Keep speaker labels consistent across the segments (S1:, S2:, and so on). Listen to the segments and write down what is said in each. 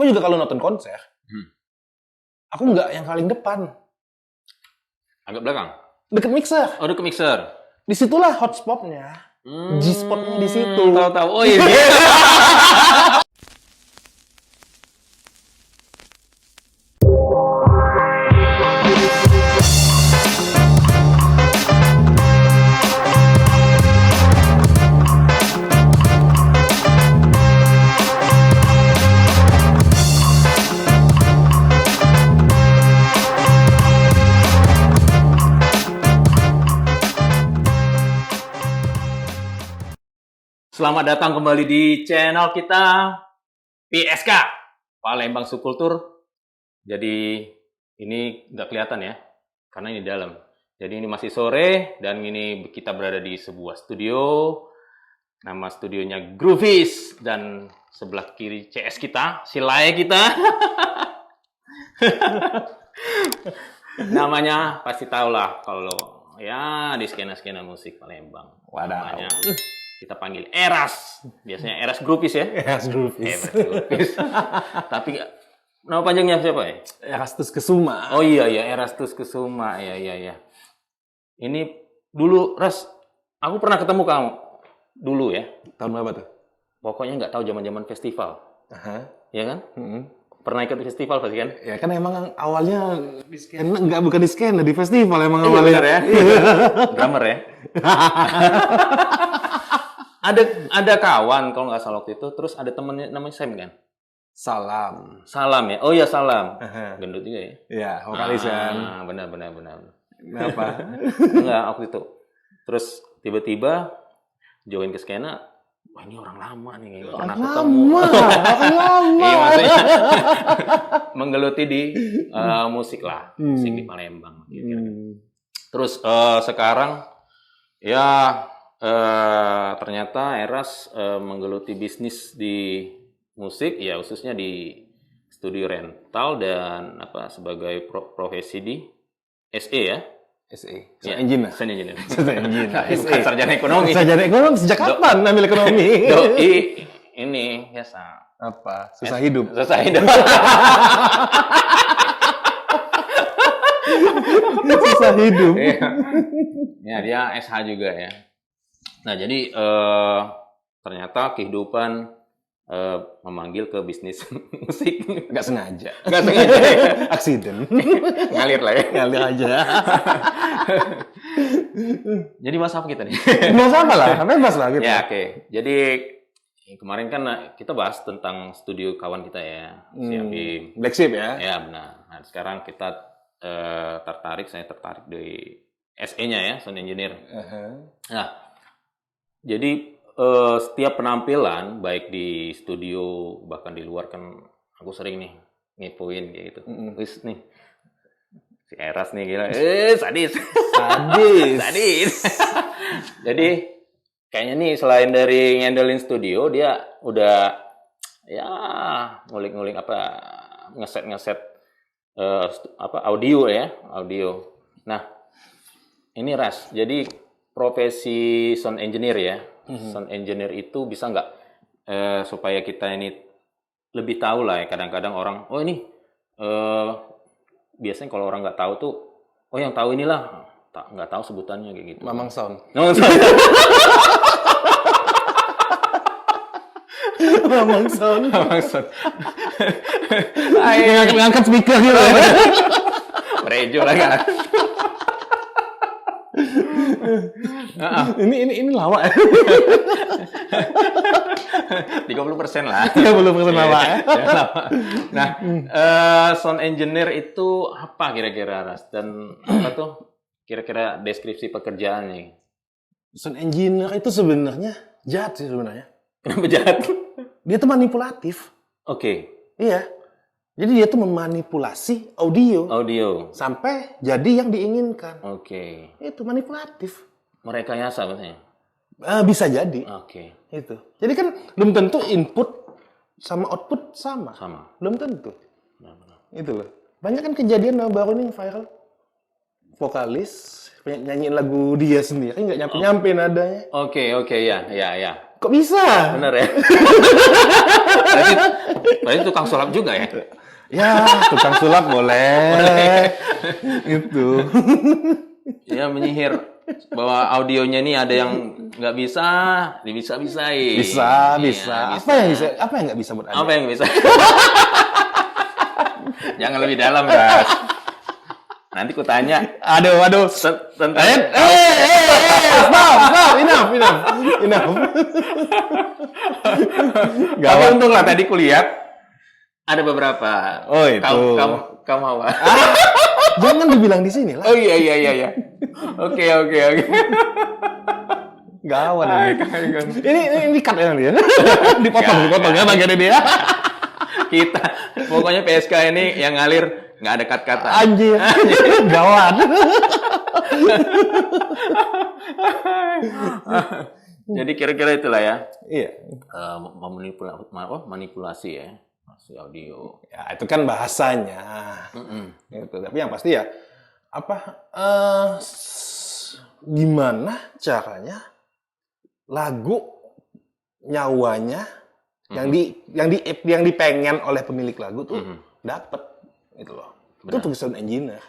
S1: Aku juga kalau nonton konser, aku nggak yang paling depan.
S2: Agak belakang?
S1: Deket mixer.
S2: Oh, deket mixer.
S1: Disitulah hotspotnya. G-spotnya di situ.
S2: Tahu-tahu. Oh iya. Selamat datang kembali di channel kita PSK, Palembang Subkultur. Jadi ini nggak kelihatan ya, karena ini dalam. Jadi ini masih sore dan ini kita berada di sebuah studio. Nama studionya Groovies dan sebelah kiri CS kita, Silai kita. Namanya pasti tahu lah kalau ya di skena-skena musik Palembang. Namanya kita panggil Eras. Biasanya Eras Groovies ya.
S1: Eras Groovies.
S2: Tapi nama panjangnya siapa ya?
S1: Erastus Kesuma.
S2: Oh iya, Erastus Kesuma. Iya. Ini dulu, Ras, aku pernah ketemu kamu dulu ya.
S1: Tahun berapa tuh?
S2: Pokoknya nggak tahu zaman-zaman festival. Ya kan? Pernah ikut festival pasti kan?
S1: Ya kan emang awalnya di skena, bukan di skena, di festival emang awalnya.
S2: Bener ya? Drummer ya? Ada kawan kalau nggak salah waktu itu, terus ada temennya namanya Sam kan? Salam ya? Oh iya Salam. Gendut juga ya?
S1: Iya, vokalis kan.
S2: Benar.
S1: Kenapa?
S2: Enggak, waktu itu. Terus tiba-tiba join ke skena, wah ini orang lama nih, pernah ketemu.
S1: Orang lama.
S2: Iya maksudnya menggeluti di musik lah, musik di Palembang. Terus sekarang ya ternyata Eras menggeluti bisnis di musik, ya khususnya di studio rental dan sebagai profesi di SE ya.
S1: SE.
S2: Engineer.
S1: SE.
S2: Sarjana ekonomi.
S1: Sarjana ekonomi sejak kapan ambil ekonomi?
S2: Doi ini biasa.
S1: Apa? Susah hidup.
S2: Susah hidup.
S1: Susah hidup.
S2: Ya, dia SH juga ya. Nah, jadi ternyata kehidupan memanggil ke bisnis musik.
S1: Nggak sengaja. Aksiden.
S2: Ngalir lah ya.
S1: Ngalir aja.
S2: Jadi bahas apa kita nih?
S1: Bahas apa lah? Bebas lah gitu.
S2: Ya, oke. Jadi kemarin kan kita bahas tentang studio kawan kita ya, si Abim.
S1: Black Sheep ya?
S2: Ya, benar. Nah, sekarang kita saya tertarik di SE-nya ya, sound engineer. Nah, jadi setiap penampilan baik di studio bahkan di luar kan aku sering nih ngepoin kayak gitu. Wis nih si Eras nih gila, sadis. Jadi kayaknya nih selain dari ngandelin studio dia udah ya ngulik-ngulik ngeset audio. Nah, ini Ras. Jadi profesi sound engineer ya. Sound engineer itu bisa nggak supaya kita ini lebih tahu lah ya. Kadang-kadang orang, oh ini biasanya kalau orang nggak tahu tuh, oh yang tahu inilah, nggak tahu sebutannya kayak gitu.
S1: Mamang Sound. Mamang Sound. Ngangkat speaker gitu.
S2: Rejo lah kan.
S1: Ini lawak ya.
S2: 30% lah.
S1: 30% lawak ya.
S2: Nah, sound engineer itu apa kira-kira, Ras? Dan apa tuh kira-kira deskripsi pekerjaannya?
S1: Sound engineer itu sebenarnya jahat sih sebenarnya.
S2: Kenapa jahat?
S1: Dia tuh manipulatif.
S2: Oke.
S1: Iya. Jadi dia tuh memanipulasi audio sampai jadi yang diinginkan.
S2: Oke.
S1: Itu manipulatif.
S2: Merekayasa maksudnya?
S1: Bisa jadi.
S2: Oke.
S1: Itu. Jadi kan belum tentu input sama output sama. Belum tentu. Itu loh. Banyak kan kejadian baru ini viral. Vokalis nyanyiin lagu dia sendiri nggak nyampe nadanya.
S2: Oke, ya.
S1: Kok bisa?
S2: Bener ya? Berarti tukang sulap juga ya?
S1: Ya, tukang sulap boleh. Itu.
S2: Ya menyihir bahwa audionya ini ada yang nggak bisa, bisa-bisain.
S1: Bisa.
S2: Iya,
S1: Apa yang nggak bisa buat Anda?
S2: Apa yang bisa? Jangan lebih dalam, Ras. Nanti ku tanya.
S1: Aduh.
S2: Tentang
S1: Stop. Enough.
S2: Tapi untung lah tadi kulihat ada beberapa.
S1: Oh, itu.
S2: Kamu apa?
S1: Jangan dibilang di sini lah.
S2: Oh iya. Oke.
S1: Gawat ini cut ya nanti ya. Dipotong ya bagian ini ya.
S2: Kita pokoknya PSK ini yang ngalir nggak ada cut-cutan.
S1: Anjir. Gawat.
S2: Jadi kira-kira itulah ya.
S1: Iya.
S2: Manipulasi ya. Masih audio.
S1: Ya, itu kan bahasanya. Gitu. Tapi yang pasti ya gimana caranya lagu nyawanya yang dipengen oleh pemilik lagu tuh dapet gitu loh. Benar. Itu tuh sound engineer.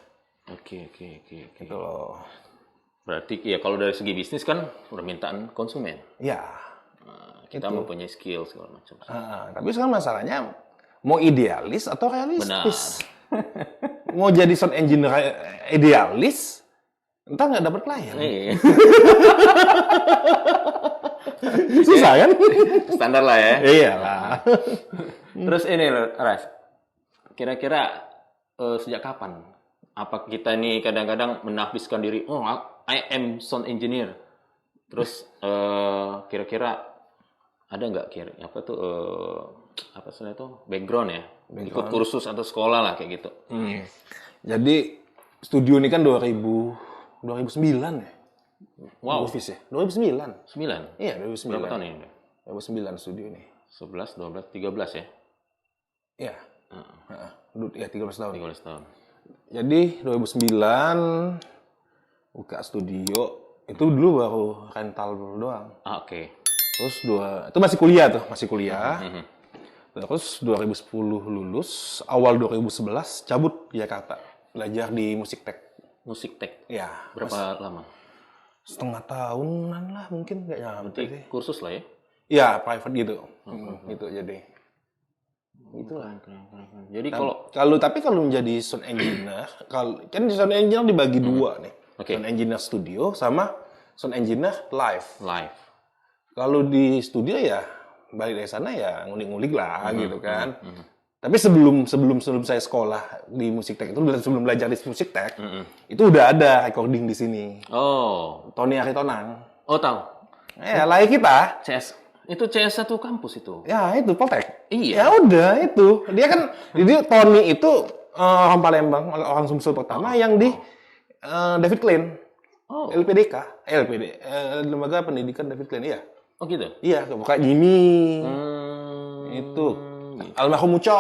S2: Oke.
S1: Gitu loh.
S2: Berarti ya kalau dari segi bisnis kan permintaan konsumen.
S1: Ya.
S2: Kita mempunyai skill segala macam.
S1: Tapi sekarang masalahnya mau idealis atau realistis. Mau jadi sound engineer idealis, entar nggak dapat klien.
S2: Iya.
S1: Susah kan?
S2: Standar lah ya.
S1: Iyalah.
S2: Terus ini Ras, kira-kira sejak kapan? Apa kita ini kadang-kadang menafsirkan diri, oh I am sound engineer. Terus kira-kira ada nggak background ya? Ikut kursus atau sekolah lah kayak gitu.
S1: Jadi studio ini kan 2009 ya.
S2: Wow.
S1: Office ya. 2009.
S2: 9?
S1: Iya, 2009.
S2: Berapa tahun ini?
S1: 2009 studio ini.
S2: 11, 12, 13 ya?
S1: Iya. Ya, 13 tahun.
S2: 13 tahun.
S1: Jadi 2009 buka studio, itu dulu baru rental doang.
S2: Oke.
S1: Terus itu masih kuliah. Terus 2010 lulus, awal 2011 cabut ke Jakarta, belajar di Musik Tech.
S2: Musik Tech?
S1: Ya.
S2: Berapa lama?
S1: Setengah tahunan lah mungkin, nggak nyampe sih.
S2: Kursus lah ya?
S1: Ya, private gitu. Gitu jadi. Itulah.
S2: Jadi
S1: kalau menjadi sound engineer, kan sound engineer dibagi dua nih.
S2: Okay.
S1: Sound engineer studio sama sound engineer live. Kalau di studio ya balik dari sana ya ngulik-ngulik lah gitu kan. Tapi sebelum saya sekolah di Musik Tech itu, sebelum belajar di Musik Tech, itu udah ada recording di sini.
S2: Oh.
S1: Tony Aritonang.
S2: Oh, tahu.
S1: Ya, layak kita.
S2: Itu CS1 kampus itu.
S1: Ya, itu Poltek.
S2: Iya.
S1: Ya udah itu. Jadi Tony itu orang Palembang, orang Sumsel pertama yang di David Klein.
S2: Oh.
S1: LPDK, Lembaga Pendidikan David Klein, iya.
S2: Oh gitu?
S1: Iya, kayak gini. Itu. Almarhum Muco.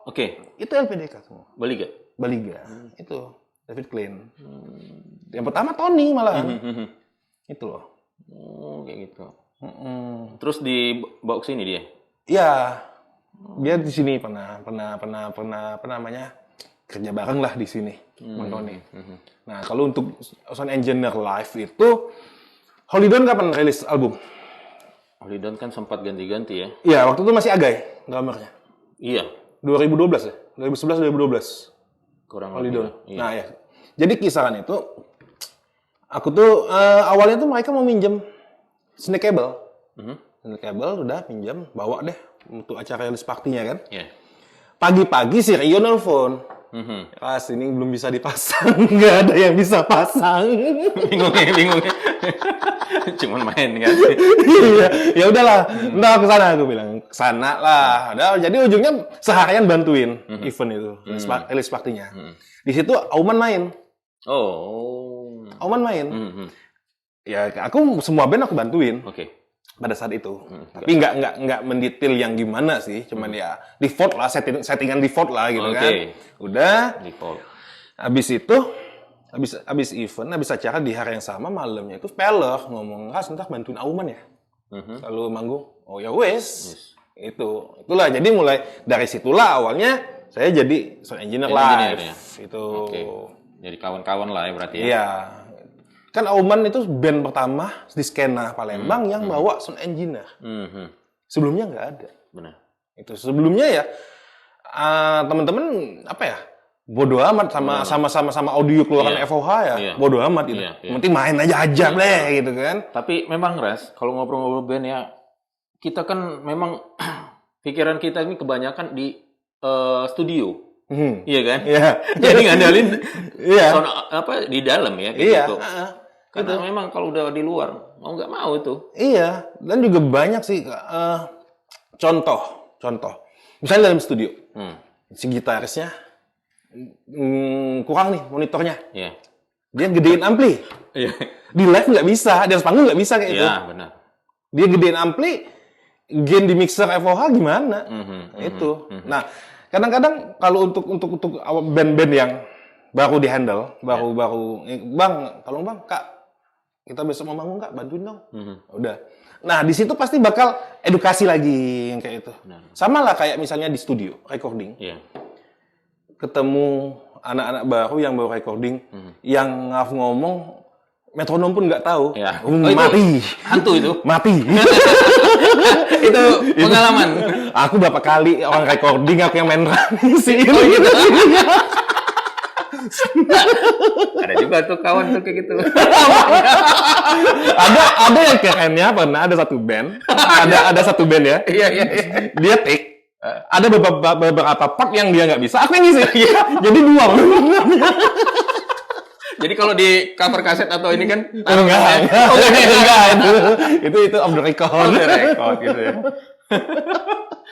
S2: Oke.
S1: Itu LPDK semua.
S2: Baliga.
S1: Itu David Klein. Yang pertama Tony malah. Itu loh.
S2: Oh, kayak gitu. Terus dibawa ke sini dia?
S1: Iya. Dia di sini pernah kerja bareng lah di sini, Bang Tony. Nah, kalau untuk sound engineer live itu Holidon kapan rilis album?
S2: Holidon kan sempat ganti-ganti ya?
S1: Iya, waktu itu masih Agai drummernya.
S2: Iya.
S1: 2012 ya? 2011-2012.
S2: Kurang
S1: Holidon.
S2: Iya.
S1: Nah, ya. Jadi kisaran itu, aku tuh awalnya tuh mereka mau minjem snake cable. Snake cable udah pinjam, bawa deh untuk acara release party-nya kan.
S2: Iya.
S1: Pagi-pagi si Rio nelfon. Pas ini belum bisa dipasang, nggak ada yang bisa pasang.
S2: Bingungnya. Cuman main kan.
S1: Iya, ya udahlah. Ntar ke sana aku bilang. Kesana lah. Udah, jadi ujungnya seharian bantuin event itu, release party-nya. Di situ Auman main.
S2: Oh.
S1: Auman main. Ya, aku semua band aku bantuin.
S2: Oke.
S1: Pada saat itu. Tapi nggak mendetail yang gimana sih, cuman ya default lah, settingan default lah gitu kan. Udah.
S2: Default.
S1: Habis itu habis event, habis acara di hari yang sama malamnya itu Peller ngomong, "Ras, entar bantuin Auman ya." selalu manggung. Oh ya wes. Itulah jadi mulai dari situlah awalnya saya jadi sound engineer live
S2: ya?
S1: itu.
S2: Oke. Jadi kawan-kawan lah ya berarti ya.
S1: Iya. Kan Auman itu band pertama di skena Palembang yang bawa sound engineer. Sebelumnya nggak ada.
S2: Benar.
S1: Itu sebelumnya ya teman-teman apa ya? Bodoh amat sama audio keluaran FOH ya.
S2: Iya.
S1: Bodoh amat gitu. Yang penting main aja deh gitu kan.
S2: Tapi memang Ras, kalau ngobrol-ngobrol band ya, kita kan memang pikiran kita ini kebanyakan di studio. Iya kan?
S1: Iya.
S2: Jadi ngandalin
S1: Iya.
S2: di dalam ya kayak
S1: Iya.
S2: gitu. Karena memang kalau udah di luar mau nggak mau itu.
S1: Iya, dan juga banyak sih contoh. Misalnya dalam studio, si gitarisnya kurang nih monitornya.
S2: Iya.
S1: Dia gedein ampli.
S2: Iya.
S1: Di live nggak bisa, di atas panggung nggak bisa kayak gitu.
S2: Iya, benar.
S1: Dia gedein ampli, gain di mixer FOH gimana? Itu. Nah, kadang-kadang kalau untuk band-band yang baru dihandle, baru Bang, tolong Bang, Kak, kita besok mau manggung Kak, bantuin dong. Udah. Nah, di situ pasti bakal edukasi lagi yang kayak itu. Sama lah kayak misalnya di studio recording.
S2: Iya.
S1: Ketemu anak-anak baru yang baru recording, yang ngomong metronom pun nggak tau.
S2: Ya.
S1: Mati.
S2: Hantu itu.
S1: Mati.
S2: Itu pengalaman.
S1: Aku berapa kali orang recording aku yang main sih.
S2: Oh gitu. Ada juga tuh kawan tuh kayak gitu.
S1: ada yang kerennya pernah ada satu band. Ada satu band ya.
S2: Iya.
S1: Dia take. Ada beberapa part yang dia nggak bisa. Aku yang ngisi. Jadi dua.
S2: Jadi kalau di cover kaset atau ini kan
S1: Enggak. Itu off the record.
S2: Gitu ya.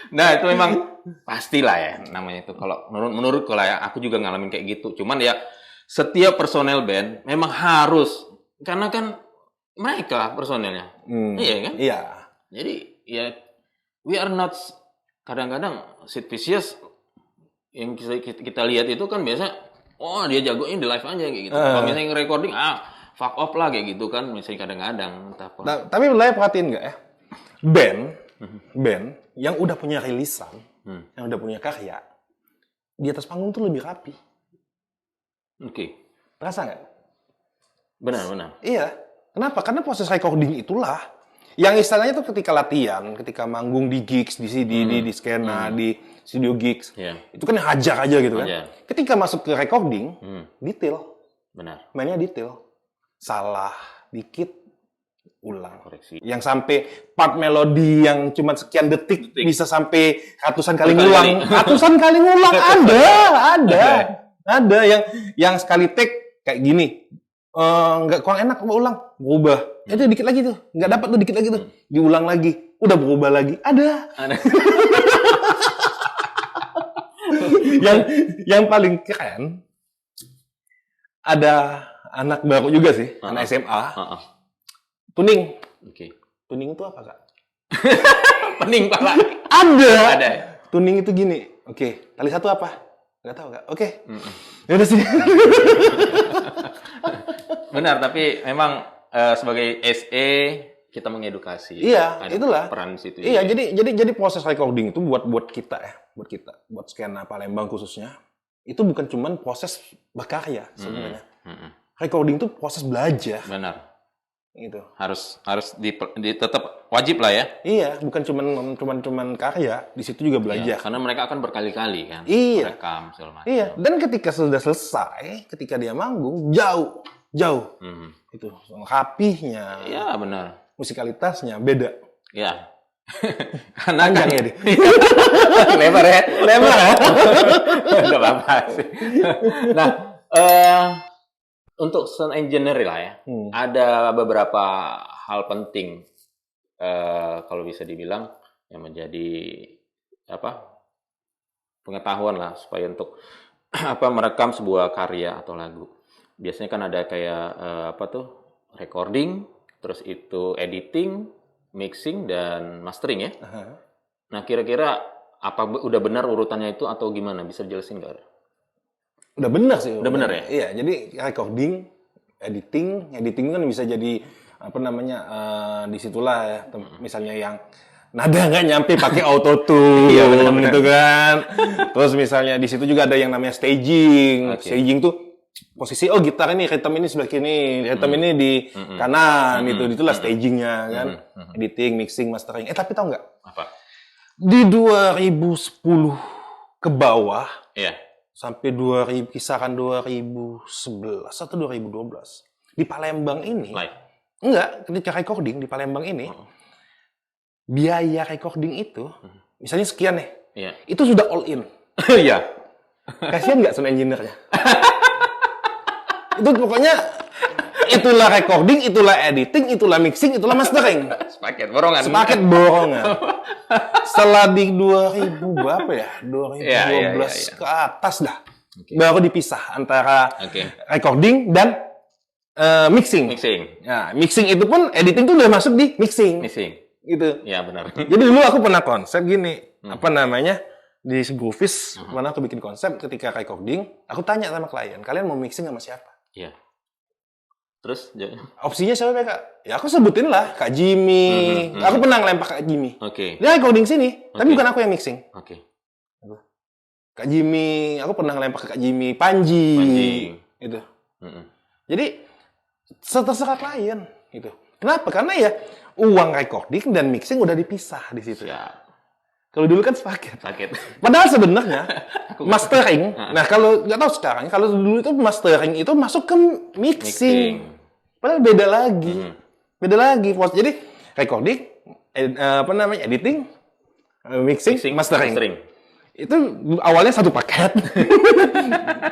S2: Nah, itu memang pastilah ya namanya itu. Kalau menurutku lah ya, aku juga ngalamin kayak gitu. Cuman ya setiap personel band memang harus, karena kan mereka personelnya. Iya kan?
S1: Iya.
S2: Jadi ya we are not, kadang-kadang Sid Vicious yang kita lihat itu kan biasa, oh dia jagoin di live aja kayak gitu. Kalau misalnya recording, fuck off lah kayak gitu kan. Misalnya kadang-kadang.
S1: Tapi mulai perhatiin nggak ya? Band yang udah punya rilisan, yang udah punya karya, di atas panggung tuh lebih rapi.
S2: Oke.
S1: Terasa nggak?
S2: Benar.
S1: Iya. Kenapa? Karena proses recording itulah yang istilahnya tuh ketika latihan, ketika manggung di gigs, di skena, di studio gigs, itu kan hajar aja gitu kan. Ketika masuk ke recording, detail.
S2: Benar.
S1: Mainnya detail. Salah dikit, ulang.
S2: Koreksi.
S1: Yang sampai part melodi yang cuma sekian detik bisa sampai ratusan kali ngulang. Ratusan kali ngulang ada yang sekali take kayak gini. Nggak kurang enak, ulang, berubah. Itu dikit lagi tuh, nggak dapat tuh dikit lagi tuh, diulang lagi, udah berubah lagi, ada. yang paling keren, ada anak baru juga sih, anak SMA, tuning.
S2: Oke.
S1: Tuning itu apa Kak?
S2: Pening pala.
S1: Ada. Tuning itu gini, oke, tali satu apa? Nggak tahu Kak. Oke. Ya udah sini.
S2: Benar, tapi memang sebagai SE kita mengedukasi.
S1: Iya, itulah
S2: peran situ.
S1: Iya, jadi proses recording itu buat kita ya, buat skena Palembang khususnya, itu bukan cuman proses berkarya sebenarnya. Recording itu proses belajar.
S2: Benar.
S1: Gitu.
S2: Harus tetap wajib lah ya.
S1: Iya, bukan cuman karya, di situ juga belajar.
S2: Iya, karena mereka akan berkali-kali kan.
S1: Iya.
S2: Merekam segala macam.
S1: Iya, dan ketika sudah selesai, ketika dia manggung, jauh. Itu rapihnya.
S2: Iya, benar.
S1: Musikalitasnya beda.
S2: Iya. Karena kan
S1: ya dia.
S2: lebar ya. Enggak apa-apa sih. Nah, untuk sound engineer lah ya, ada beberapa hal penting kalau bisa dibilang yang menjadi pengetahuan lah supaya untuk merekam sebuah karya atau lagu. Biasanya kan ada kayak recording, terus itu editing, mixing dan mastering ya. Nah, kira-kira apa udah benar urutannya itu atau gimana? Bisa jelasin nggak?
S1: Udah benar sih.
S2: Udah benar ya?
S1: Iya, jadi recording, editing kan bisa jadi disitulah ya, misalnya yang nada nggak nyampe pakai autotune,
S2: Iya, benar-benar.
S1: gitu kan. Terus misalnya di situ juga ada yang namanya staging.
S2: Oke.
S1: Staging tuh posisi gitar ini, rhythm ini sebelah kini, rhythm ini di kanan, itulah stagingnya kan. Editing, mixing, mastering. Tapi tahu nggak?
S2: Apa?
S1: Di 2010 ke bawah
S2: Iya.
S1: sampai kisaran 2011 atau 2012 di Palembang ini.
S2: Live.
S1: Enggak, ketika recording di Palembang ini, biaya recording itu, misalnya sekian nih,
S2: Iya.
S1: itu sudah all in.
S2: Iya.
S1: Kasihan nggak sound engineer-nya? Itu pokoknya, itulah recording, itulah editing, itulah mixing, itulah mastering.
S2: Sepaket borongan.
S1: Sepaket borongan. Setelah di 2000 berapa ya? 2012
S2: Iya.
S1: ke atas dah.
S2: Oke.
S1: Baru dipisah antara
S2: Oke.
S1: recording dan mixing.
S2: Mixing.
S1: Nah, mixing itu pun editing tuh udah masuk di mixing.
S2: Mixing.
S1: Gitu.
S2: Ya benar.
S1: Jadi dulu aku pernah konsep gini, di Groovis, mana aku bikin konsep ketika recording, aku tanya sama klien, kalian mau mixing sama siapa?
S2: Iya. Terus
S1: Opsinya siapa ya, Kak? Ya aku sebutin lah, Kak Jimmy. Aku pernah ngelempar Kak Jimmy.
S2: Oke.
S1: Dia recording sini, tapi
S2: Oke.
S1: bukan aku yang mixing.
S2: Oke.
S1: Kak Jimmy, aku pernah ngelempar ke Kak Jimmy, Panji. Itu. Jadi terserah klien gitu. Kenapa? Karena ya uang recording dan mixing udah dipisah di situ.
S2: Siap.
S1: Kalau dulu kan sepaket.
S2: Sakit.
S1: Padahal sebenarnya mastering. Nah, kalau nggak tahu sekarang, kalau dulu itu mastering itu masuk ke mixing. Padahal beda lagi. Beda lagi. Jadi recording, editing, mixing, mastering. Itu awalnya satu paket.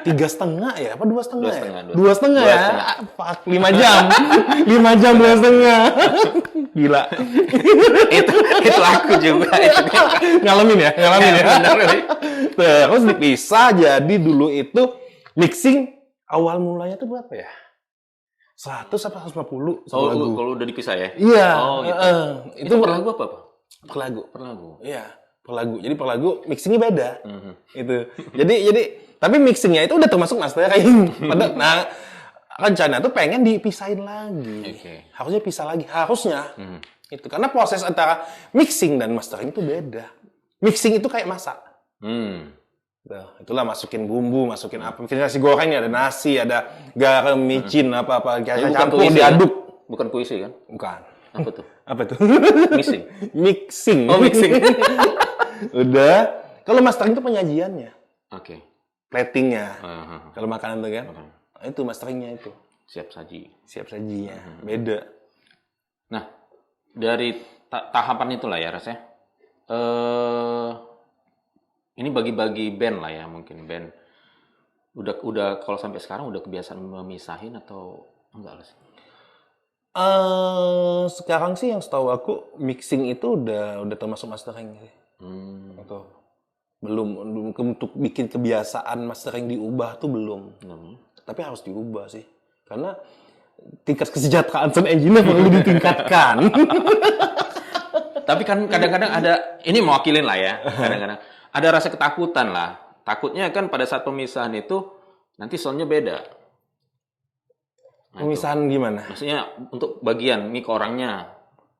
S1: 3,5 ya? Apa 2,5 ya? 2,5 ya? Fuck, 5 jam. 5 jam 2,5. Gila.
S2: itu aku juga.
S1: Ngalamin ya?
S2: Benar.
S1: Terus dipisah, jadi dulu itu mixing awal mulanya tuh berapa ya? 100 apa 150 satu lagu.
S2: Kalau udah dipisah ya?
S1: Iya.
S2: Oh, gitu.
S1: Itu
S2: per lagu apa, Pak?
S1: Per lagu.
S2: Per lagu.
S1: Iya, per lagu. Jadi per lagu mixingnya beda. Itu. Jadi tapi mixingnya itu udah termasuk mastering. Nah, rencana tuh pengen dipisahin lagi. Harusnya pisah lagi. Harusnya. Itu karena proses antara mixing dan mastering itu beda. Mixing itu kayak masak. Itulah masukin bumbu, masukin apa. Mungkin nasi goreng nih, ada nasi, ada garam, micin, apa-apa. Campur, diaduk.
S2: Bukan puisi kan?
S1: Bukan.
S2: Apa tuh?
S1: Apa tuh?
S2: Mixing.
S1: Mixing.
S2: Oh, mixing.
S1: Udah. Kalau mastering itu penyajiannya.
S2: Oke.
S1: Platingnya. Kalau makanan tuh kan. Itu masteringnya itu.
S2: Siap saji.
S1: Siap sajinya. Beda.
S2: Nah, dari tahapan itulah ya rasanya. Ini bagi-bagi band lah ya, mungkin band. Udah kalau sampai sekarang udah kebiasaan memisahin atau enggak lah sih?
S1: Sekarang sih yang setahu aku mixing itu udah termasuk mastering sih. Atau belum untuk bikin kebiasaan mastering diubah tuh belum. Tapi harus diubah sih. Karena tingkat kesejahteraan sound engineer perlu ditingkatkan.
S2: Tapi kan kadang-kadang ada, ini mewakilin lah ya, kadang-kadang ada rasa ketakutan lah. Takutnya kan pada saat pemisahan itu nanti soundnya beda.
S1: Pemisahan gimana?
S2: Maksudnya untuk bagian mic orangnya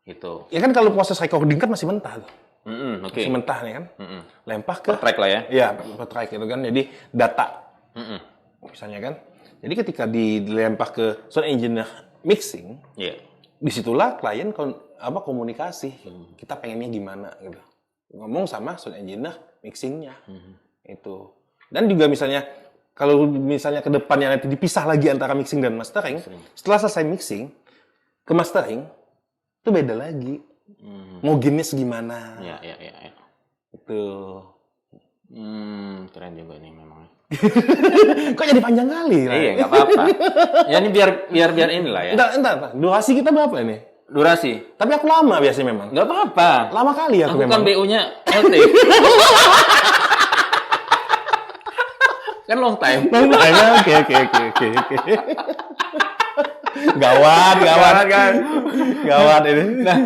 S2: gitu.
S1: Ya kan kalau proses recording kan masih mentah tuh.
S2: Oke.
S1: Masih mentah nih kan. Lempar ke
S2: Per track lah ya.
S1: Iya, per track itu kan. Jadi data. Misalnya kan. Jadi ketika dilempar ke sound engineer mixing, disitulah klien komunikasi. Kita pengennya gimana gitu. Ngomong sama sound engineer mixingnya. Itu. Dan juga misalnya kalau misalnya ke depannya nanti dipisah lagi antara mixing dan mastering, setelah selesai mixing ke mastering itu beda lagi. Mau gainnya segimana?
S2: Iya.
S1: Itu.
S2: Keren juga nih memang.
S1: Kok jadi panjang kali?
S2: Iya, nggak apa-apa. Ya ini biar inilah ya.
S1: Entar. Durasi kita berapa ini?
S2: Durasi.
S1: Tapi aku lama biasanya memang.
S2: Nggak apa-apa.
S1: Lama kali aku
S2: Kan
S1: memang.
S2: BU-nya LT. Kan long time.
S1: Oke. Gawat kan. Gawat ini.
S2: Nah,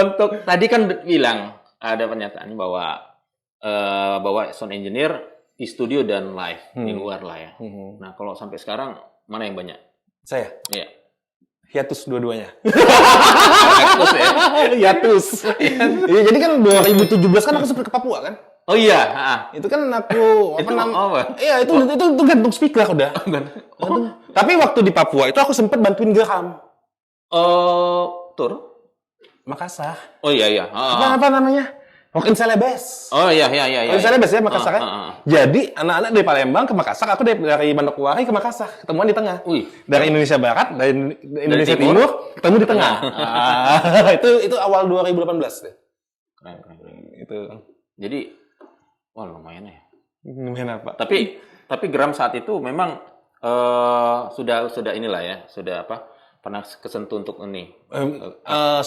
S2: untuk tadi kan bilang ada pernyataan bahwa sound engineer di studio dan live di luar lah ya. Nah, kalau sampai sekarang mana yang banyak?
S1: Saya.
S2: Iya.
S1: hiatus dua-duanya.
S2: Hiatus ya.
S1: Hiatus. Iya, jadi kan 2017 kan aku sempat ke Papua kan.
S2: Oh iya,
S1: Itu kan aku
S2: Itu apa?
S1: Iya, itu gantung speaker udah. Tapi waktu di Papua itu aku sempat bantuin Gerham.
S2: Tur?
S1: Makassar.
S2: Oh iya.
S1: Apa namanya? Walk in Celebes.
S2: Oh iya.
S1: Walk in Celebes ya Makassar kan. Jadi anak-anak dari Palembang ke Makassar, aku dari Manokwari ke Makassar, ketemuan di tengah.
S2: Wih.
S1: Dari Indonesia Barat, dari Indonesia Timur, ketemu di tengah. Itu awal 2018 deh.
S2: Keren.
S1: Itu.
S2: Jadi, wah lumayan ya.
S1: Lumayan apa?
S2: Tapi Gram saat itu memang sudah inilah ya, sudah pernah kesentuh untuk ini.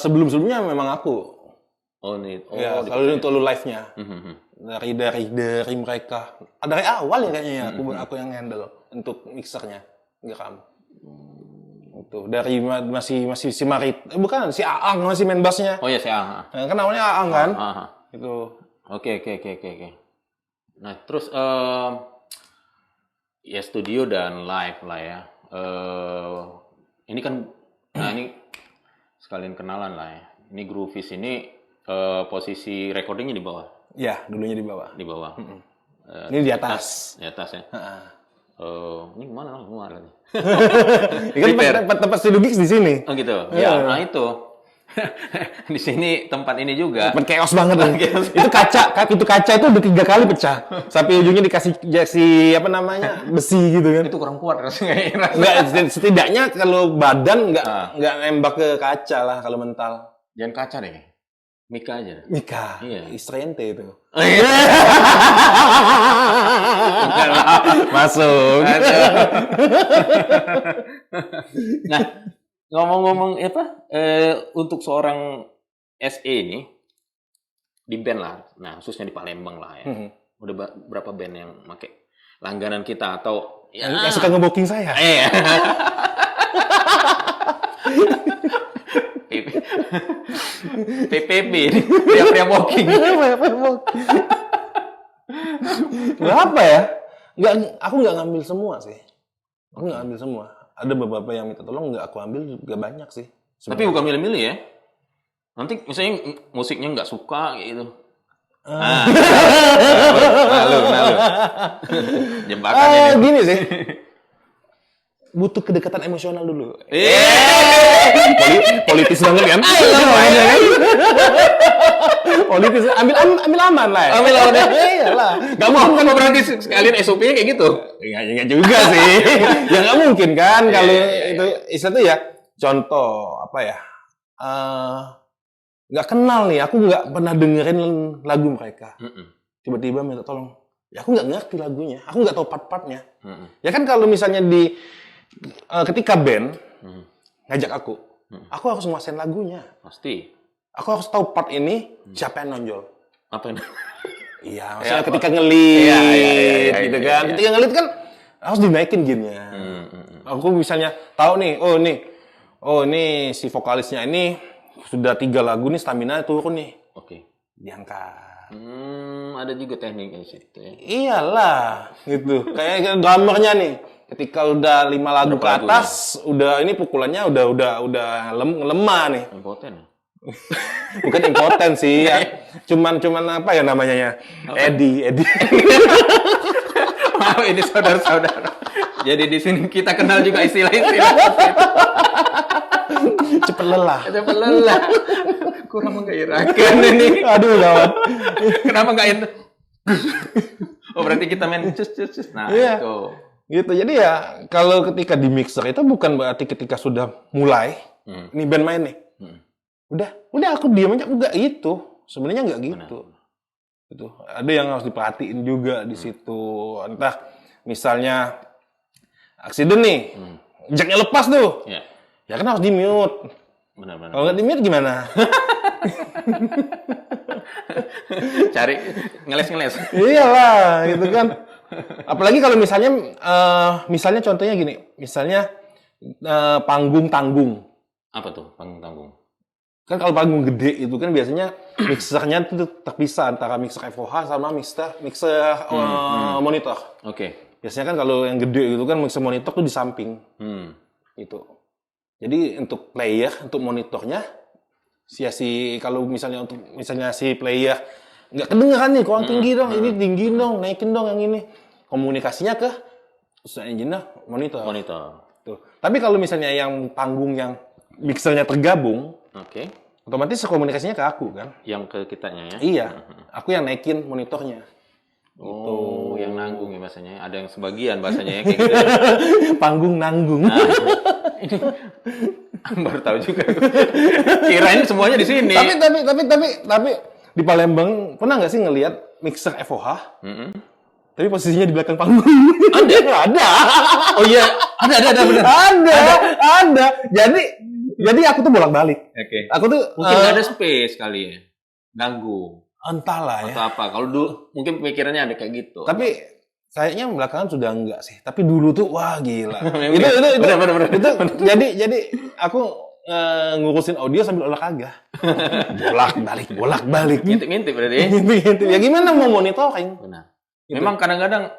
S1: Sebelumnya memang aku. Ya, kalau untuk lu live-nya. Dari mereka. Dari awal ya kayaknya aku yang handle untuk mixernya. Geram. Itu dari masih si Marit. Bukan, si Aang masih main bassnya.
S2: Oh iya, si Aang.
S1: Kan namanya Aang kan? Itu.
S2: Oke. Nah, terus ya studio dan live lah ya. Ini kan, ini sekalian kenalan lah ya. Ini Groovies ini posisi recordingnya di bawah.
S1: Ya, dulunya di bawah.
S2: Di bawah.
S1: Ini di atas.
S2: Di atas ya. Ini kemana lagi?
S1: Ini kan tempat studio gigs di sini.
S2: Oh gitu. Ya, nah itu. Di sini tempat ini juga.
S1: Tempat chaos banget. Itu kaca itu udah 3 kali pecah. Sampai ujungnya dikasih besi gitu kan.
S2: Itu kurang kuat rasanya.
S1: Enggak, setidaknya kalau badan enggak nembak ke kaca lah kalau mental.
S2: Jangan kaca deh. Mika aja.
S1: Mika.
S2: Iya.
S1: Istrente itu.
S2: Oh, iya.
S1: Masuk.
S2: Nah, ngomong-ngomong untuk seorang SE ini di band lah. Nah, khususnya di Palembang lah ya. Udah berapa band yang pakai langganan kita atau
S1: yang suka nge-booking saya?
S2: PPB pria walking.
S1: Berapa ya? Aku nggak ngambil semua sih. Aku nggak ambil semua. Ada beberapa yang minta tolong nggak aku ambil juga banyak sih.
S2: Sebenarnya. Tapi bukan milih-milih ya. Nanti misalnya musiknya nggak suka gitu. Nalu. Jebakan ini.
S1: Gini sih. Butuh kedekatan emosional dulu. Politis banget kan? Politis, ambil aman lah ya.
S2: Ambil aman ya.
S1: Iyalah.
S2: Gak mau kan berarti sekalian SOP-nya kayak gitu.
S1: Enggak juga sih. Ya nggak mungkin kan kalau itu istilah ya. Contoh apa ya? Nggak kenal nih, aku nggak pernah dengerin lagu mereka. Tiba-tiba minta tolong. Ya aku nggak ngerti lagunya, aku nggak tahu part-partnya. Ya kan kalau misalnya ketika band ngajak aku harus nguasain lagunya.
S2: Pasti.
S1: Aku harus tahu part ini siapa yang nonjol.
S2: Apa yang?
S1: Iya, maksudnya ketika ngelit, gitu kan. Ketika ngelit kan harus dinaikin gainnya. Aku misalnya tahu nih, oh ini si vokalisnya ini sudah 3 lagu nih stamina turun nih.
S2: Oke.
S1: Diangkat.
S2: Ada juga tekniknya situ ya.
S1: Iyalah, gitu. Kayak drummernya nih. Ketika udah 5 lagu ke atas, udah ini pukulannya udah lemah nih.
S2: Impoten.
S1: Bukan impoten sih, ya. Cuman apa ya namanya ya? Edi.
S2: Maaf ini saudara-saudara. Jadi di sini kita kenal juga istilah-istilah.
S1: Cepet lelah.
S2: Kurang menggairahkan ini.
S1: Aduh, gawat.
S2: Kenapa nggak itu? Oh berarti kita main cus. Nah
S1: iya.
S2: itu.
S1: Gitu. Jadi ya kalau ketika di mixer itu bukan berarti ketika sudah mulai ini band main nih. Udah aku diam aja, enggak gitu. Sebenarnya enggak gitu. Gitu. Ada yang harus diperhatiin juga di situ. Entah misalnya aksiden nih. Jacknya lepas tuh. Ya kan harus di-mute.
S2: Benar.
S1: Kalau nggak di-mute gimana?
S2: Cari ngeles.
S1: Iyalah, gitu kan. Apalagi kalau misalnya contohnya gini, misalnya panggung tanggung.
S2: Apa tuh panggung tanggung?
S1: Kan kalau panggung gede itu kan biasanya mixernya itu terpisah antara mixer FOH sama mixer monitor.
S2: Oke.
S1: Biasanya kan kalau yang gede itu kan mixer monitor tuh di samping. Gitu. Jadi untuk player, untuk monitornya, kalau misalnya si player nggak kedengeran nih, kurang tinggi dong, ini tinggi dong, naikin dong yang ini. Komunikasinya ke sound engineer monitor. Tuh. Tapi kalau misalnya yang panggung yang mixernya tergabung, otomatis komunikasinya ke aku kan.
S2: Yang ke kitanya ya?
S1: Iya, aku yang naikin monitornya.
S2: Oh, yang nanggung ya bahasanya. Ada yang sebagian bahasanya ya kayak gitu.
S1: Panggung nanggung.
S2: Nah, ini baru tahu juga. Kirain semuanya di sini.
S1: Tapi di Palembang pernah nggak sih ngelihat mixer FOH? Tapi posisinya di belakang panggung. Ada.
S2: Oh iya, ada benar.
S1: Ada. Jadi aku tuh bolak-balik.
S2: Oke.
S1: Aku tuh
S2: mungkin nggak ada space kali ya. Nanggung.
S1: Entahlah ya.
S2: Atau apa? Kalau dulu mungkin pemikirannya ada kayak gitu.
S1: Tapi kayaknya belakangan sudah enggak sih. Tapi dulu tuh wah gila.
S2: Benar.
S1: Itu jadi aku ngurusin audio sambil olahraga. Bolak-balik.
S2: Ngintip berarti.
S1: Ngintip. Ya gimana mau monitoring?
S2: Benar. Memang kadang-kadang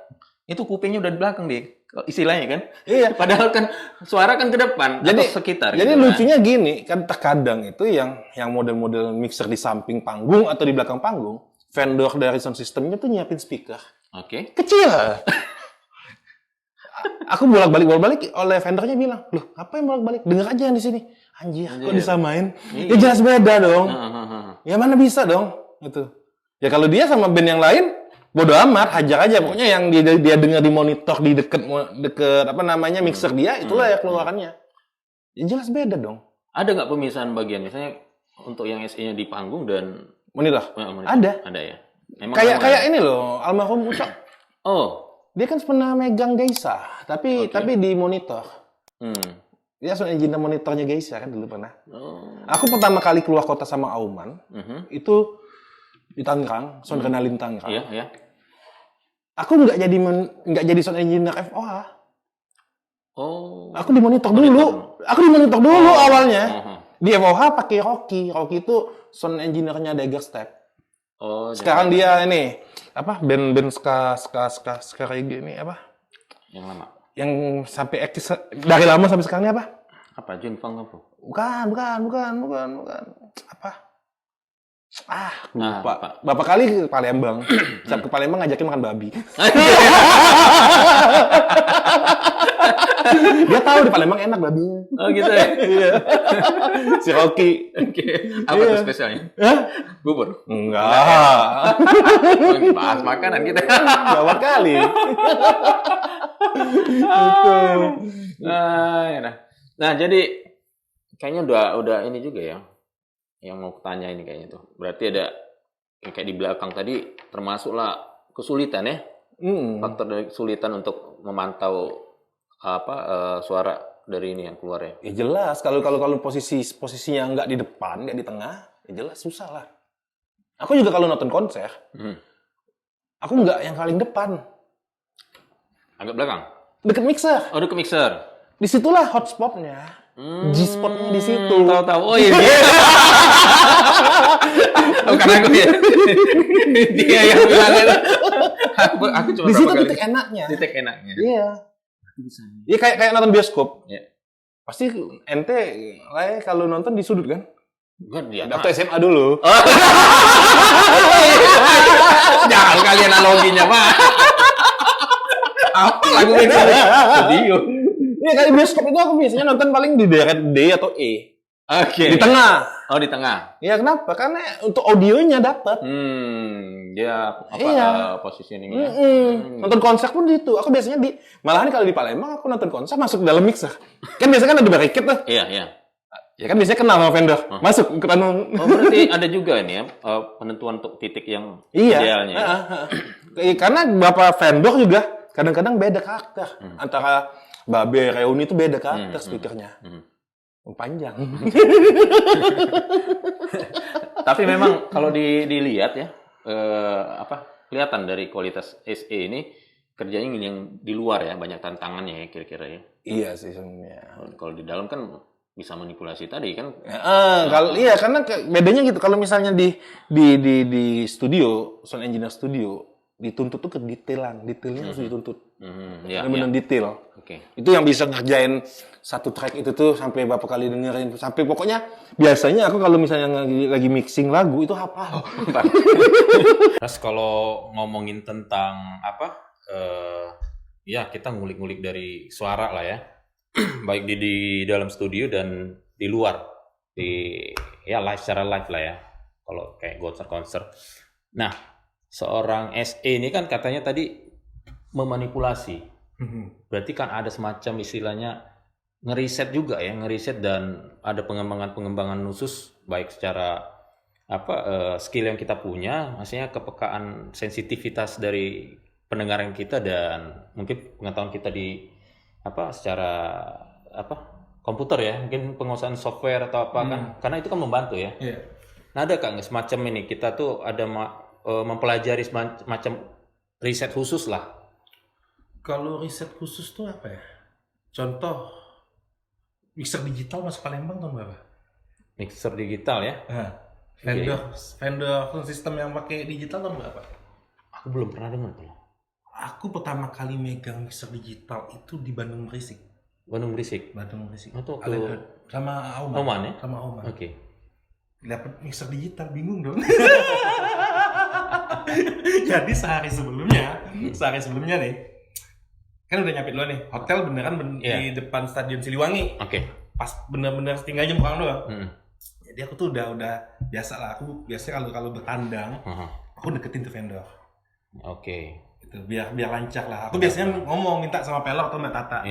S2: itu kupingnya udah di belakang deh. Istilahnya kan.
S1: Iya.
S2: Padahal kan suara kan ke depan atau sekitar.
S1: Jadi
S2: gitu,
S1: lucunya gini, kan terkadang itu yang model-model mixer di samping panggung atau di belakang panggung, vendor dari sound systemnya tuh nyiapin speaker.
S2: Oke.
S1: Kecil. Aku bolak-balik oleh vendornya bilang, "Loh, apa yang bolak-balik? Dengar aja yang di sini." Anjir, kok disamain? Ya jelas beda dong. Ya mana bisa dong, gitu. Ya kalau dia sama band yang lain bodo amat, hajar aja. Pokoknya yang dia dengar di monitor di deket mixer dia, itulah ya keluarannya. Ya jelas beda dong.
S2: Ada nggak pemisahan bagian misalnya untuk yang SE-nya di panggung dan
S1: monitor?
S2: Ada ya. Memang
S1: kayak ini loh, almarhum Ucok.
S2: Oh,
S1: dia kan pernah megang Geisha, tapi di monitor. Dia sound engineer monitornya Geisha kan dulu pernah. Aku pertama kali keluar kota sama Auman, itu di Tangerang, sound kenalin Tangerang.
S2: Iya.
S1: Aku nggak jadi sound engineer FOH.
S2: Oh.
S1: Aku di monitor dulu. Aku di monitor dulu awalnya. Di FOH pakai Rocky. Rocky itu sound engineer-nya Dagger Step.
S2: Oh.
S1: Sekarang dia ini band ska reggae ini apa?
S2: Yang lama.
S1: Yang sampai eksis dari lama sampai sekarang ini apa?
S2: Apa? Junfang apa?
S1: Bukan. Apa? Lupa. Berapa kali ke Palembang. Setiap ke Palembang ngajakin makan babi. Dia tahu di Palembang enak babinya.
S2: Oh gitu ya?
S1: Iya. Si Rocky.
S2: Oke. Apa tuh spesialnya? Bubur?
S1: Enggak.
S2: Bahas makanan kita.
S1: Berapa kali?
S2: Nah, jadi kayaknya udah ini juga ya. Yang mau tanya ini kayaknya tuh. Berarti ada yang kayak di belakang tadi termasuklah kesulitan ya. Faktor dari kesulitan untuk memantau suara dari ini yang keluar ya.
S1: Ya jelas kalau posisinya nggak di depan, nggak di tengah, ya jelas susah lah. Aku juga kalau nonton konser, aku nggak yang paling depan.
S2: Agak belakang?
S1: Deket mixer.
S2: Oh, deket mixer.
S1: Disitulah hotspotnya. G-spotnya di situ.
S2: Tahu-tahu. Oh iya. Karena aku ya. Dia yang bilang itu. Aku cuma
S1: di situ titik enaknya.
S2: Titik enaknya.
S1: Iya. Iya kayak nonton bioskop.
S2: Iya.
S1: Pasti ente kalau nonton di sudut kan?
S2: Bukan dia.
S1: Waktu SMA dulu.
S2: Jangan kalian analoginya, Pak. Apa lagu itu? Studio.
S1: Iya kayak bioskop itu aku biasanya nonton paling di deret D atau E.
S2: Oke.
S1: Di tengah.
S2: Oh, di tengah.
S1: Iya kenapa? Karena untuk audionya dapat.
S2: Dia positioning-nya.
S1: Nonton konser pun gitu. Aku biasanya malahan kalau di Palembang aku nonton konser masuk ke dalam mixer. Kan biasanya kan ada barricade tuh.
S2: Iya.
S1: Ya kan biasanya kenal sama vendor. Masuk ke dalam.
S2: Oh, berarti ada juga ini ya penentuan untuk titik yang idealnya.
S1: Karena beberapa vendor juga kadang-kadang beda karakter antara Babe, Reuni itu beda karakter speakernya. Panjang.
S2: Tapi memang kalau dilihat ya, kelihatan dari kualitas SE ini kerjanya yang di luar ya, banyak tantangannya ya kira-kira ya.
S1: Iya sih sebenarnya.
S2: Kalau di dalam kan bisa manipulasi tadi kan.
S1: Karena bedanya gitu. Kalau misalnya di studio, sound engineer studio, dituntut tuh kedetailan, detailnya harus dituntut.
S2: Ya,
S1: Benar-benar detail.
S2: Oke.
S1: Itu yang bisa ngerjain satu track itu tuh sampai berapa kali dengerin, sampai pokoknya biasanya aku kalau misalnya lagi mixing lagu itu hafal.
S2: Terus kalau ngomongin tentang apa, ya kita ngulik-ngulik dari suara lah ya, baik di dalam studio dan di luar, di ya live, secara live lah ya, kalau kayak konser. Nah, seorang SE ini kan katanya tadi memanipulasi, berarti kan ada semacam istilahnya ngeriset juga ya, ngeriset dan ada pengembangan khusus baik secara apa skill yang kita punya, maksudnya kepekaan sensitivitas dari pendengaran kita dan mungkin pengetahuan kita di apa secara apa komputer ya, mungkin penguasaan software atau apa kan, karena itu kan membantu ya. Nah ada kan semacam ini kita tuh ada mempelajari semacam riset khusus lah.
S3: Kalau riset khusus tuh apa ya? Contoh mixer digital masuk Palembang tahun berapa?
S2: Mixer digital ya.
S3: Vendor sound system yang pakai digital tahun berapa?
S2: Aku belum pernah dengar tuh.
S3: Aku pertama kali megang mixer digital itu di Bandung Berisik.
S2: Bandung Berisik. Itu
S3: sama Auman.
S2: Auman ya?
S3: Sama Auman.
S2: Oke.
S3: Dapat mixer digital bingung dong. Jadi sehari sebelumnya nih, kan udah nyampe dulu nih, hotel beneran di depan Stadion Siliwangi.
S2: Oke.
S3: Pas bener-bener tinggal jam pulang doang. Jadi aku tuh udah biasa lah. Aku biasanya kalau bertandang, aku deketin tuh vendor.
S2: Oke.
S3: Itu biar lancar lah. Aku biasanya ngomong minta sama pelor atau Mbak Tata,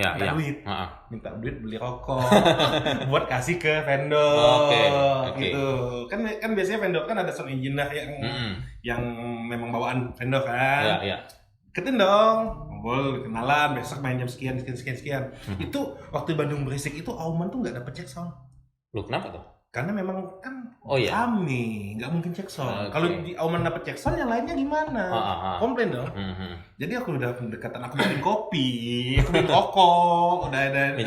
S3: minta duit beli rokok, buat kasih ke vendor. Gitu. Kan biasanya vendor kan ada sound engineer yang memang bawaan vendor kan. Deketin dong, ngobrol, kenalan, besok main jam sekian. Itu waktu Bandung Berisik itu Auman tuh nggak dapet check sound.
S2: Lu kenapa tuh?
S3: Karena memang kan kami nggak mungkin check sound. Kalau di Auman dapet check sound, yang lainnya gimana? Komplain dong. Jadi aku udah pendekatan, aku bikin kopi, aku bikin rokok, udah ada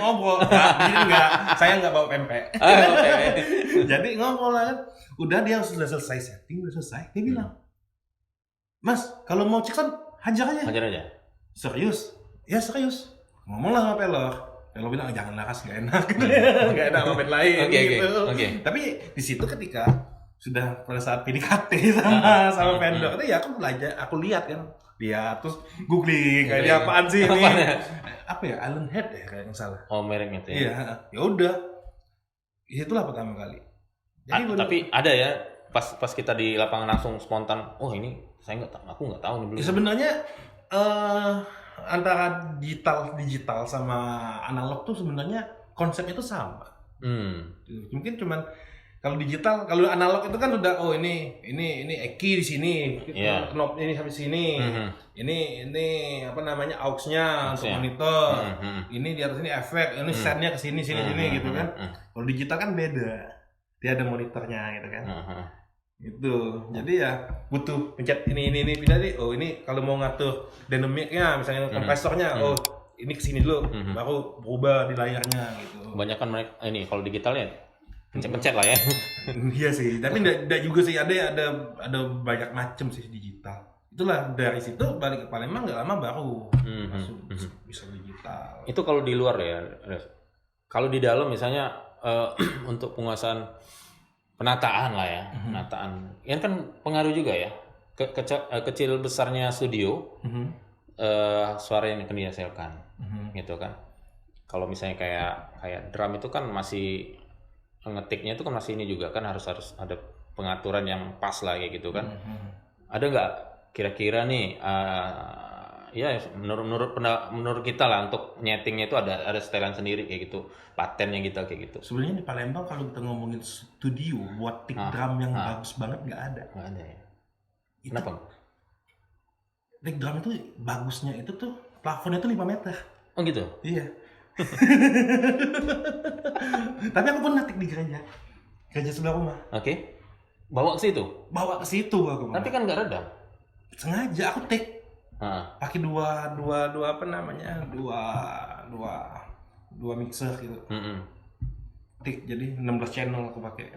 S3: ngobrol. Enggak, saya nggak bawa pempek. Jadi ngobrol lah kan. Udah dia sudah selesai setting, udah selesai. Dia bilang, Mas, kalau mau check sound, hajar aja. Serius? Ya serius. Ngomong lah sama pelor. Pelor bilang jangan laras, gak enak. Gak enak sama band lain gitu. Tapi di situ ketika sudah pada saat PDKT sama vendor, itu ya aku belajar, aku lihat terus googling kayak dia apaan sih ini? Apa ya? Island Head ya kayak yang salah.
S2: Oh, mereknya tuh ya.
S3: Iya, ya udah. Itulah pertama kali. Jadi
S2: tapi ada ya pas kita di lapangan langsung spontan, oh ini aku nggak tahu nih belum.
S3: Sebenarnya antara digital sama analog tuh sebenarnya konsep itu sama. Mungkin cuman kalau digital, kalau analog itu kan udah ini Eki di sini, knob ini sampai sini. Ini apa namanya aux-nya untuk monitor. Ini di atas ini efek, ini stand-nya ke sini gitu kan. Kalau digital kan beda. Dia ada monitornya gitu kan. Itu jadi ya butuh pencet ini pindah nih. Oh ini kalau mau ngatur dynamicnya misalnya kompresornya, oh ini kesini dulu baru berubah di layarnya gitu.
S2: Kebanyakan mereka ini kalau digitalnya pencet lah ya.
S3: Iya sih, tapi enggak juga sih, ada banyak macam sih digital. Itulah dari situ balik ke Palembang nggak lama baru masuk bisa digital.
S2: Itu kalau di luar ya. Kalau di dalam misalnya untuk penguasaan penataan lah ya, penataan. Yang kan pengaruh juga ya. Kecil besarnya studio, suara yang akan dihasilkan, gitu kan. Kalau misalnya kayak drum itu kan masih ngetiknya itu kan masih ini juga kan harus ada pengaturan yang pas lah kayak gitu kan. Ada nggak kira-kira nih, ya menurut kita lah untuk nyetingnya itu ada setelan sendiri kayak gitu, patennya kita kayak gitu.
S3: Sebenarnya di Palembang kalau kita ngomongin studio buat pick drum yang bagus banget nggak ada ya.
S2: Kenapa?
S3: Pick drum itu bagusnya itu tuh plafonnya tuh 5 meter.
S2: Oh gitu?
S3: Iya. Tapi aku pun natik di gereja sebelah rumah.
S2: Oke. Bawa ke situ?
S3: Bawa ke situ aku.
S2: Tapi kan nggak redam.
S3: Sengaja aku take. Pakai dua apa namanya? Dua mixer gitu. Take jadi 16 channel aku pakai.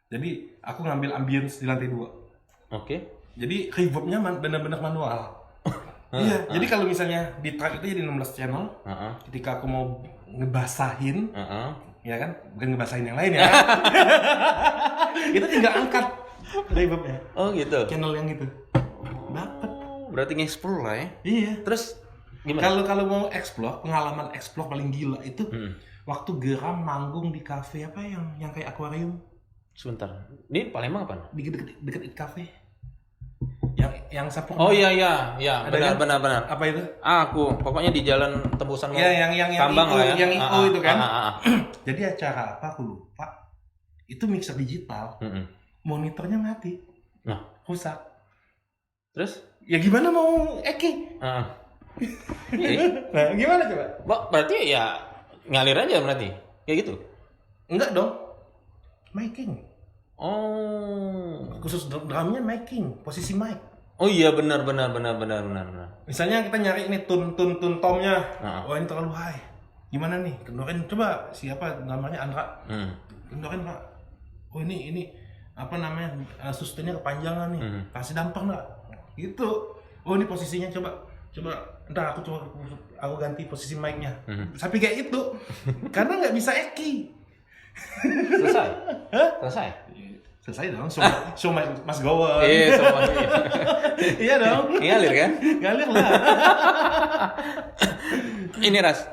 S3: Jadi aku ngambil ambience di lantai 2.
S2: Oke.
S3: Jadi reverbnya benar-benar manual. Iya, jadi kalau misalnya di track itu jadi 16 channel, ketika aku mau ngebasahin, ya kan, bukan ngebasahin yang lain ya, itu tinggal angkat reverbnya.
S2: Oh gitu.
S3: Channel yang gitu, dapat.
S2: Berarti nge-explore lah ya.
S3: Iya.
S2: Terus gimana?
S3: Kalau mau explore, pengalaman explore paling gila itu waktu Geram manggung di kafe apa yang kayak akuarium.
S2: Sebentar, ini Palembang apa?
S3: Di deket It Cafe. Yang sapu.
S2: Oh iya, benar.
S3: Apa itu?
S2: Aku pokoknya di jalan tembusan mau
S3: yang
S2: Kambang lah ya.
S3: Yang IO itu kan. Jadi acara apa aku lupa. Itu mixer digital. Monitornya mati.
S2: Nah,
S3: rusak.
S2: Terus?
S3: Ya gimana mau Eki? Nah, gimana coba?
S2: Berarti ya ngalir aja berarti. Kayak gitu.
S3: Enggak dong. Miking.
S2: Oh,
S3: khusus drumnya miking, posisi mic.
S2: Oh iya benar.
S3: Misalnya kita nyari ini tun tomnya. Oh ini terlalu high. Gimana nih? Kendorin coba siapa namanya Andra. Kendorin Pak. Oh ini apa namanya? Sustainnya kepanjangan nih. Kasih dampak enggak? Gitu. Oh ini posisinya coba entar aku ganti posisi mic-nya. Sampai kayak itu. Karena nggak bisa Eki. Selesai dong, show Mas Gower.
S2: Iya, sama
S3: iya dong.
S2: Ngalir kan?
S3: Ngalir lah.
S2: Ini Ras,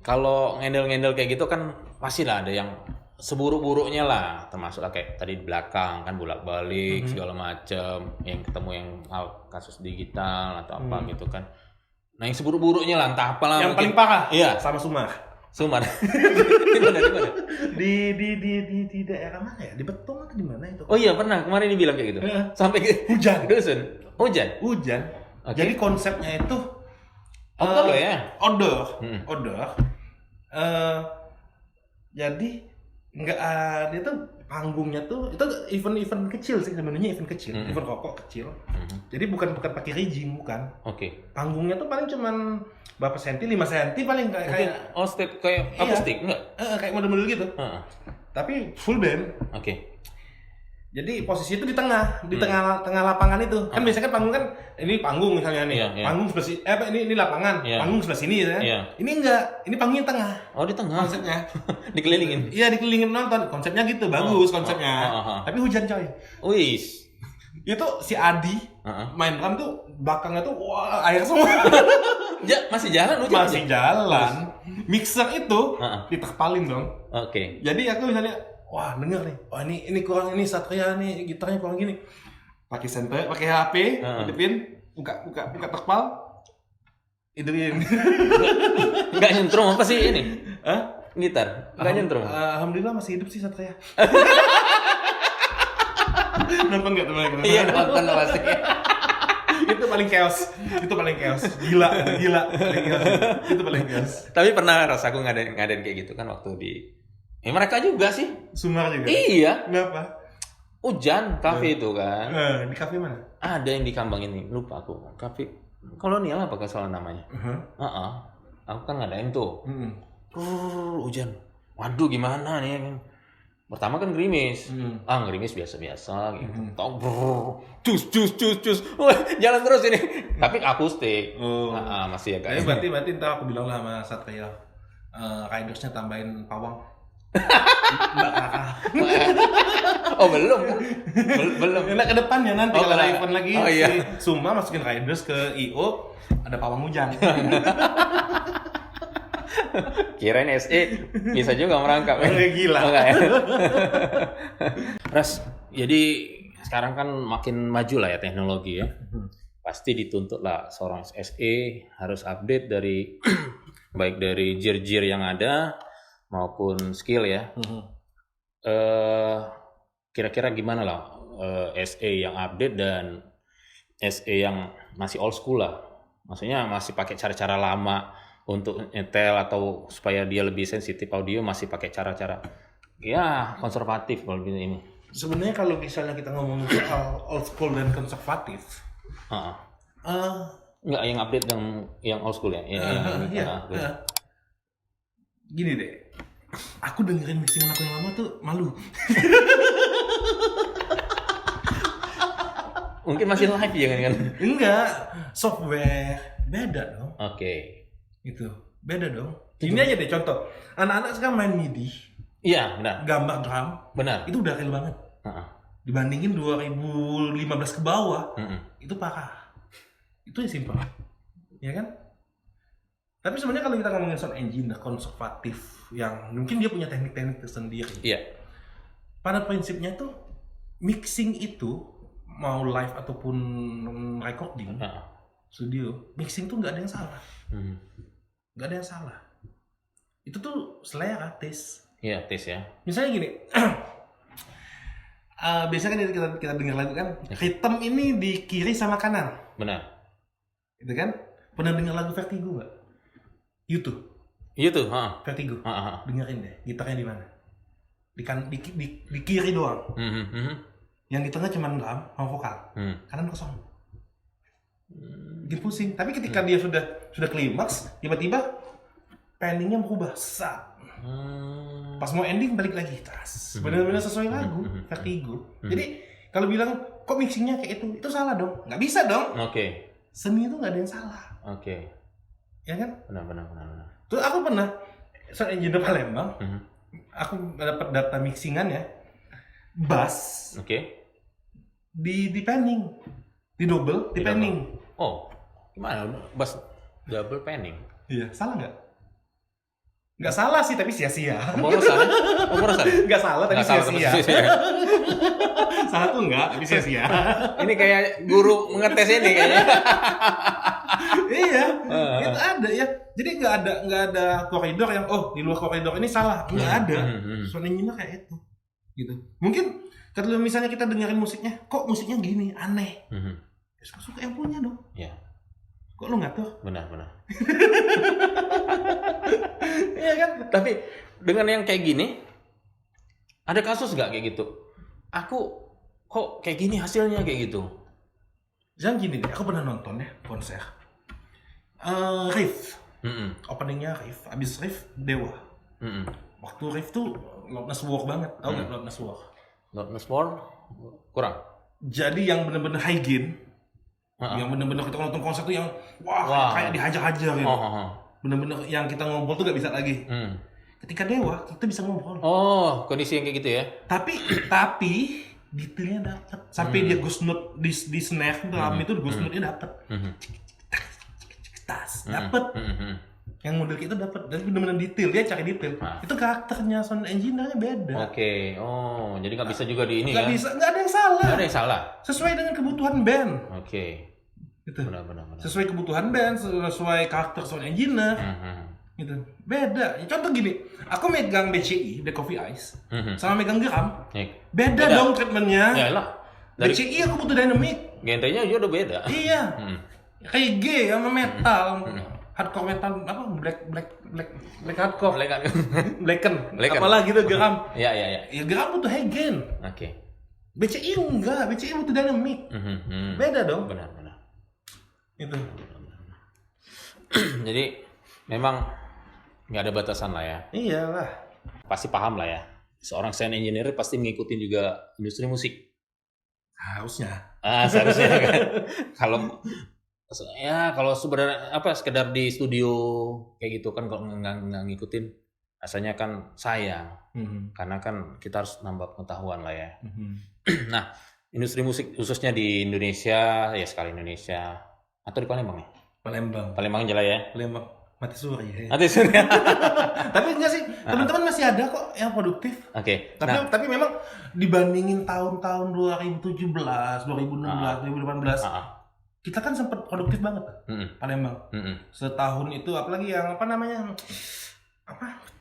S2: kalau ngendel kayak gitu kan pasti lah ada yang seburuk-buruknya lah, termasuk lah kayak tadi di belakang kan bolak-balik segala macem, yang ketemu yang kasus digital atau apa gitu kan. Nah yang seburuk-buruknya lah, entah apalah.
S3: Yang paling parah?
S2: Iya.
S3: Sama Sumar.
S2: Di mana?
S3: Di daerah mana ya? Di Betong atau di mana itu?
S2: Oh iya pernah kemarin dibilang kayak gitu. Sampai ke
S3: hujan.
S2: Dusun. Hujan.
S3: Okay. Jadi konsepnya itu
S2: outdoor ya?
S3: Outdoor. Jadi nggak dia tuh panggungnya tuh itu event kecil sih sebenarnya, event rokok kecil. Jadi bukan pakai rigging, bukan.
S2: Oke.
S3: Panggungnya tuh paling cuman berapa senti, 5 senti paling kayak
S2: step kayak akustik enggak?
S3: Kayak model-model gitu. Tapi full band.
S2: Oke.
S3: Jadi posisi itu di tengah lapangan itu. Kan biasanya kan panggung kan ini panggung misalnya nih.
S2: Iya.
S3: Panggung sebelah sini ini lapangan.
S2: Iya.
S3: Panggung sebelah sini ya.
S2: Iya.
S3: Ini enggak, ini panggungnya tengah.
S2: Oh, di tengah.
S3: Konsepnya.
S2: Dikelilingin.
S3: Iya, dikelilingin nonton. Konsepnya gitu, bagus konsepnya. Tapi hujan coy.
S2: Wis.
S3: Itu si Adi main drum tuh belakangnya tuh wah air semua.
S2: Masih jalan hujan.
S3: Masih jalan. Mixer itu diterpalin dong.
S2: Oke.
S3: Jadi aku misalnya wah denger nih, wah ini kurang, ini Satria nih gitarnya kurang gini. Pakai center, pakai HP, hidupin, buka terpal, hidupin.
S2: Enggak nyentrum apa sih ini? Gitar. Enggak nyentrum.
S3: Alhamdulillah masih hidup sih Satria. Nonton nggak teman-teman?
S2: Iya nonton pasti.
S3: Itu paling chaos. Gila. Itu paling chaos.
S2: Tapi pernah rasaku ngadain kayak gitu kan waktu di mereka juga sih.
S3: Sumar juga?
S2: Iya.
S3: Kenapa?
S2: Hujan, kafe itu kan.
S3: Di kafe mana?
S2: Ada yang di Kambang ini, lupa aku. Kafe Kolonial apa salah namanya. Aku kan ngadain tuh. Hujan. Waduh gimana nih. Pertama kan gerimis. Gerimis biasa-biasa gitu. Cus. Wah, jalan terus ini. Tapi akustik. Masih agak.
S3: Berarti ntar aku bilang lah sama Satria. Ridersnya tambahin pawang. Mbak kakak.
S2: Oh belum.
S3: Nah ke depannya nanti kalau ada event lagi
S2: iya.
S3: Si Suma masukin Riders ke IO ada pawang hujan.
S2: Kirain SE bisa juga merangkap.
S3: Gila.
S2: Ras, jadi sekarang kan makin maju lah ya teknologi ya. Pasti dituntut lah seorang SE harus update dari baik dari gear yang ada maupun skill ya. Kira-kira gimana lah SE yang update dan SE yang masih old school lah. Maksudnya masih pakai cara-cara lama untuk nyetel atau supaya dia lebih sensitif audio masih pakai cara-cara ya konservatif kalau ini.
S3: Sebenarnya kalau misalnya kita ngomongin soal old school dan konservatif,
S2: nggak yang update yang old school ya.
S3: Gini deh, aku dengerin mixingan aku yang lama tuh malu.
S2: Mungkin masih live ya kan?
S3: Enggak, software beda dong.
S2: Oke.
S3: Itu beda dong. Ini aja deh contoh. Anak-anak sekarang main MIDI.
S2: Iya, benar.
S3: Gambar drum.
S2: Benar.
S3: Itu udah real banget. Dibandingin 2015 ke bawah, itu parah. Itu ya simpel. Ya kan? Tapi sebenarnya kalau kita ngomongin sound engineer konservatif yang mungkin dia punya teknik-teknik tersendiri.
S2: Iya.
S3: Pada prinsipnya tuh mixing itu mau live ataupun recording studio, mixing tuh nggak ada yang salah. Nggak ada yang salah. Itu tuh selera, taste.
S2: Iya, taste ya.
S3: Misalnya gini, biasanya kan kita dengar lagu kan, rhythm ini di kiri sama kanan.
S2: Benar.
S3: Gitu kan? Pernah dengar lagu Vertigo nggak? YouTube.
S2: Itu,
S3: Vertigo. Dengerin deh, gitarnya di mana? Di kiri doang. Yang di tengah cuma drum sama vokal. Kanan kosong. Bikin pusing. Tapi ketika dia sudah klimaks, tiba-tiba panningnya berubah. Pas mau ending balik lagi. Benar-benar sesuai lagu Vertigo. Jadi kalau bilang kok mixingnya kayak itu salah dong. Nggak bisa dong.
S2: Oke.
S3: Seni itu nggak ada yang salah.
S2: Oke.
S3: Ya kan?
S2: Benar.
S3: Terus aku pernah sound engineer Palembang. Aku dapat data mixingannya. Bass.
S2: Oke.
S3: Di panning. Di double, di panning.
S2: Oh, gimana? Bass double panning?
S3: Iya, salah nggak? Nggak salah sih, tapi sia-sia.
S2: Pemborosan?
S3: Nggak salah, tapi sia-sia. Salah tuh nggak, tapi sia-sia.
S2: Ini kayak guru mengetes ini kayaknya.
S3: Iya, itu ada ya. Jadi nggak ada koridor yang di luar koridor ini salah. Nggak ada. Sound engineer kayak itu. Gitu. Mungkin kalau misalnya kita dengerin musiknya, kok musiknya gini, aneh. Suka yang punya dong.
S2: Iya.
S3: Kok lu ngatur?
S2: Benar.
S3: Iya kan?
S2: Tapi dengan yang kayak gini, ada kasus nggak kayak gitu? Aku kok kayak gini hasilnya kayak gitu?
S3: Jangan gini deh, aku pernah nonton ya konser. Riff. Openingnya Riff. Abis Riff, Dewa. Waktu Riff tuh loudness war banget. Tahu nggak loudness war?
S2: Loudness war? Kurang.
S3: Jadi yang bener-bener high gain, yang bener-bener kita nonton konser tuh yang kayak dihajar-hajar gitu. Bener-bener yang kita ngobrol tuh gak bisa lagi. Ketika Dewa kita bisa ngobrol.
S2: Oh, kondisi yang kayak gitu ya?
S3: Tapi detailnya dapet. Sampai dia ghost note di snare drum itu ghost note-nya dapet. Dapet. Yang model itu dapat dan benar-benar detail, dia cari detail. Itu karakternya sound engineer-nya beda.
S2: Oke. Oh, jadi nggak bisa juga di ini
S3: nggak
S2: ya?
S3: Bisa, nggak ada yang salah.
S2: Nggak ada yang salah.
S3: Sesuai dengan kebutuhan band.
S2: Oke.
S3: Gitu.
S2: Benar.
S3: Sesuai kebutuhan band, sesuai karakter sound engineer. Gitu. Beda. Contoh gini, aku megang BCI, Black Coffee Ice, sama megang Geram. Beda dong treatmentnya.
S2: Ya lah.
S3: BCI aku butuh dynamic.
S2: Genrenya juga udah beda.
S3: Iya. Reggae sama metal. Hardcore metal apa black hardcore blacken apalah gitu Geram.
S2: Ya
S3: Geram butuh high gain.
S2: Oke.
S3: BCI enggak, BCI butuh dynamic. Beda dong.
S2: Benar.
S3: Itu.
S2: Jadi memang nggak ada batasan lah ya.
S3: Iyalah.
S2: Pasti paham lah ya. Seorang sound engineer pasti mengikuti juga industri musik.
S3: Harusnya.
S2: Seharusnya kan. Kalau sebenarnya sekedar di studio kayak gitu kan kalau nggak ngikutin rasanya kan sayang. Karena kan kita harus nambah pengetahuan lah ya. Nah, industri musik khususnya di Indonesia ya sekali Indonesia atau di Palembang nih? Palembang aja lah ya.
S3: Palembang mati suri.
S2: Tapi
S3: enggak sih, teman-teman masih ada kok yang produktif.
S2: Oke.
S3: Tapi memang dibandingin tahun-tahun 2017, 2016, 2018 kita kan sempat produktif banget Palembang. Setahun itu apalagi yang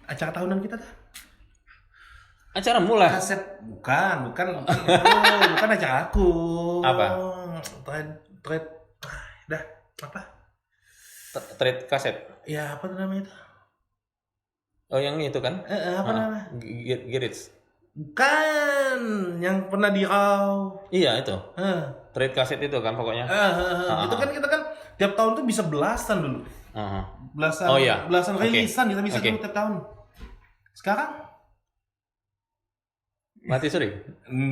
S3: acara tahunan kita tuh.
S2: Acara mulai.
S3: Kaset bukan acara aku.
S2: Apa? Trade kaset.
S3: Ya apa namanya itu?
S2: Oh yang itu kan?
S3: Apa namanya?
S2: Girit.
S3: Bukan, yang pernah di Raw.
S2: Iya itu. Trade kaset itu kan pokoknya.
S3: Itu kan kita kan tiap tahun tuh bisa belasan dulu. Belasan rilisan kita bisa dulu tiap tahun. Sekarang
S2: mati suri.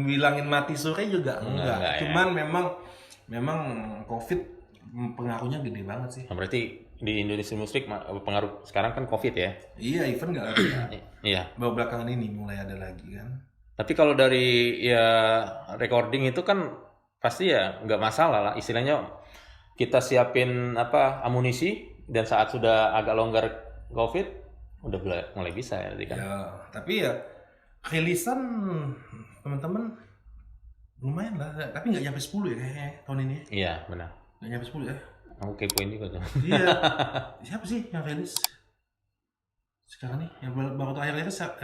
S3: Bilangin mati suri juga enggak. Cuman memang memang COVID pengaruhnya gede banget sih.
S2: Nah, berarti di industri musik pengaruh sekarang kan COVID ya?
S3: Iya, event nggak ada.
S2: Iya.
S3: Baru belakangan ini mulai ada lagi kan.
S2: Tapi kalau dari ya recording itu kan pasti ya nggak masalah lah. Istilahnya kita siapin amunisi dan saat sudah agak longgar COVID udah mulai bisa ya kan.
S3: Ya, tapi ya rilisan teman-teman lumayan lah, tapi nggak nyampe 10 ya kayaknya tahun ini.
S2: Iya, benar.
S3: Nggak nyampe 10 ya.
S2: Aku kepoin juga tuh.
S3: Iya. Siapa sih yang rilis sekarang nih? Yang baru terakhir rilis siapa?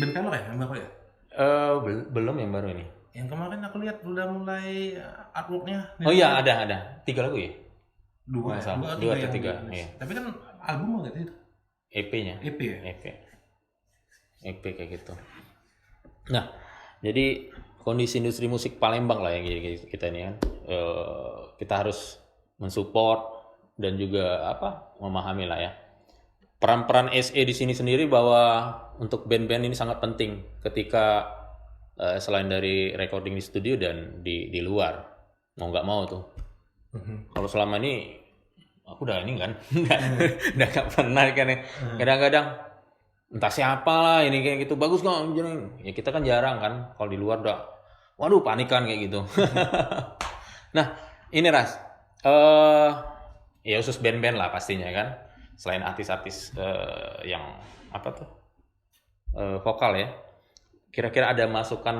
S3: Ben Pelor ya? Yang baru ya?
S2: Belum yang baru ini.
S3: Yang kemarin aku lihat udah mulai artworknya.
S2: Oh iya, ada 3 lagu ya?
S3: 2
S2: atau 3. Iya.
S3: Tapi kan album nggak itu?
S2: EP-nya.
S3: EP ya?
S2: EP kayak gitu. Nah, jadi kondisi industri musik Palembang lah yang kita ini kan. Kita harus mensupport dan juga memahami lah ya. Peran-peran SE di sini sendiri bahwa untuk band-band ini sangat penting ketika selain dari recording di studio dan di luar. Mau nggak mau tuh. Kalau selama ini aku udah ini kan udah gak pernah kan ya. Kadang-kadang entah siapa lah ini kayak gitu bagus kok ya kita kan jarang kan kalau di luar udah waduh panikan kayak gitu. Nah ini Ras ya khusus band-band lah pastinya kan selain artis-artis yang vokal ya kira-kira ada masukan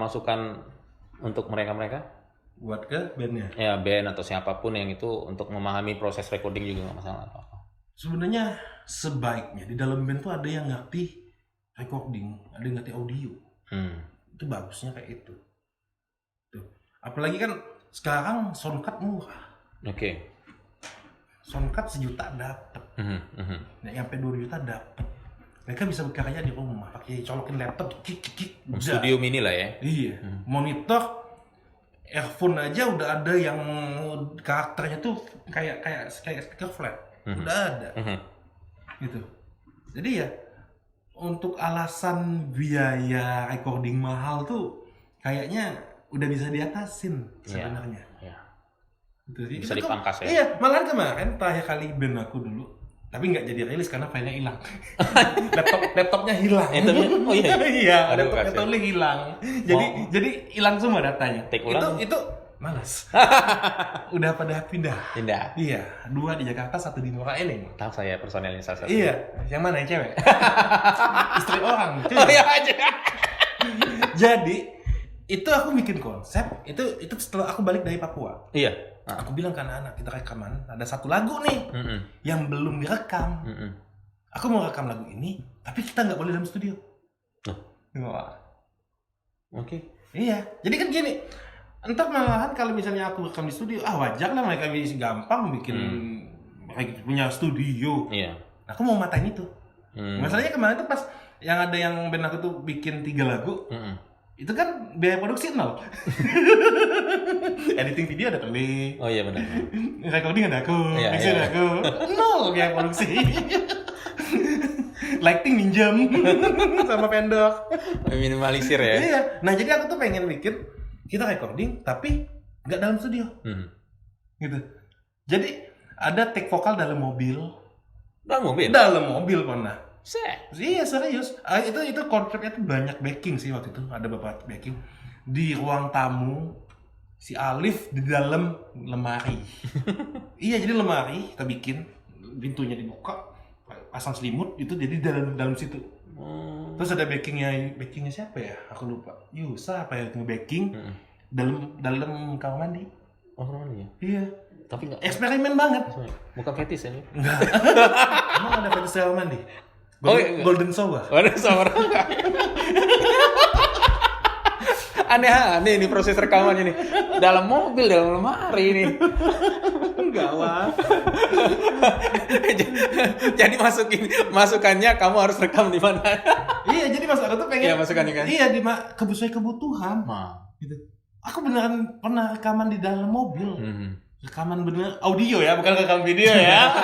S2: untuk mereka
S3: buat ke bandnya?
S2: Ya band atau siapapun yang itu untuk memahami proses recording juga nggak masalah apa-apa.
S3: Sebenarnya sebaiknya di dalam band tuh ada yang ngerti recording, ada yang ngerti audio. Itu bagusnya kayak itu. Tuh. Apalagi kan sekarang soundcard murah.
S2: Oke.
S3: Soundcard 1 juta dapat. Nggak nyampe 2 juta dapat. Mereka bisa berkarya di rumah pakai colokin laptop, kik.
S2: Studio mini lah ya.
S3: Iya. Monitor earphone aja udah ada yang karakternya tuh kayak speaker flat. Udah ada. Gitu. Jadi ya untuk alasan biaya recording mahal tuh kayaknya udah bisa diatasin sebenarnya.
S2: Iya.
S3: Gitu.
S2: Bisa dipangkas ya.
S3: Iya, malahan kemarin terakhir kali band aku dulu tapi nggak jadi rilis karena filenya hilang. Laptopnya hilang.
S2: Oh iya.
S3: Iya, laptopnya hilang. Jadi hilang semua datanya. Itu malas. Udah pada pindah. Iya, 2 di Jakarta, 1 di Muara Enim.
S2: Tahu saya personelnya salah satu.
S3: Iya, yang mana yang cewek? Istri orang.
S2: Oh iya aja.
S3: Jadi itu aku bikin konsep. Itu setelah aku balik dari Papua.
S2: Iya.
S3: Aku bilang ke anak-anak kita rekaman. Ada 1 lagu nih yang belum direkam. Aku mau rekam lagu ini, tapi kita nggak boleh dalam studio.
S2: Oke.
S3: Iya. Jadi kan gini. Entar malahan kalau misalnya aku rekam di studio, wajar lah mereka bisa gampang bikin punya studio.
S2: Iya.
S3: Aku mau matain itu. Masalahnya kemarin tuh pas yang ada yang band aku tuh bikin 3 lagu, itu kan biaya produksi 0. Editing video ada Teli.
S2: Oh iya benar.
S3: Recording ada aku, mixing ada aku. 0 biaya produksi. Lighting minjem sama vendor.
S2: Minimalisir ya.
S3: Iya. Nah jadi aku tuh pengen bikin kita recording tapi nggak dalam studio. Gitu. Jadi ada take vokal dalam mobil. Dalam mobil pernah. Iya serius. Itu konsepnya tuh banyak backing sih waktu itu. Ada beberapa backing di ruang tamu si Alif di dalam lemari. Iya jadi lemari kita bikin pintunya dibuka pasang selimut itu jadi dalam situ. Terus ada backingnya siapa ya? Aku lupa. Yusa apa ya nge-backing dalam kamar mandi.
S2: Oh kamar mandi ya?
S3: Iya.
S2: Tapi nggak.
S3: Eksperimen banget.
S2: Bukan fetis ya?
S3: Enggak. Emang ada fetis kamar mandi?
S2: Golden
S3: shower.
S2: Golden shower. Aneh ini proses rekamannya nih. Dalam mobil, dalam lemari ini.
S3: Gawat.
S2: Jadi masukannya kamu harus rekam di mana?
S3: Iya, jadi mas aku tuh pengen.
S2: Iya, masukannya kan.
S3: Iya, sesuai kebutuhan. Gitu. Aku beneran pernah rekaman di dalam mobil. Rekaman bener audio ya, bukan rekam video ya.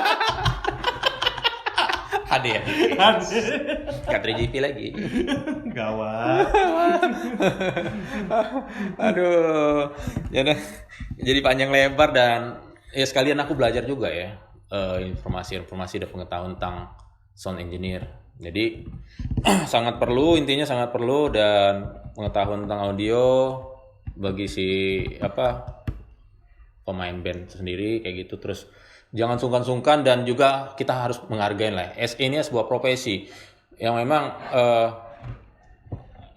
S2: HD. Gak 3GP lagi.
S3: Gawat.
S2: Aduh. Ya udah. Jadi panjang lebar dan ya sekalian aku belajar juga ya informasi-informasi dan pengetahuan tentang sound engineer. Jadi intinya sangat perlu dan pengetahuan tentang audio bagi si pemain band sendiri kayak gitu. Terus jangan sungkan-sungkan dan juga kita harus menghargai lah. SE ini sebuah profesi yang memang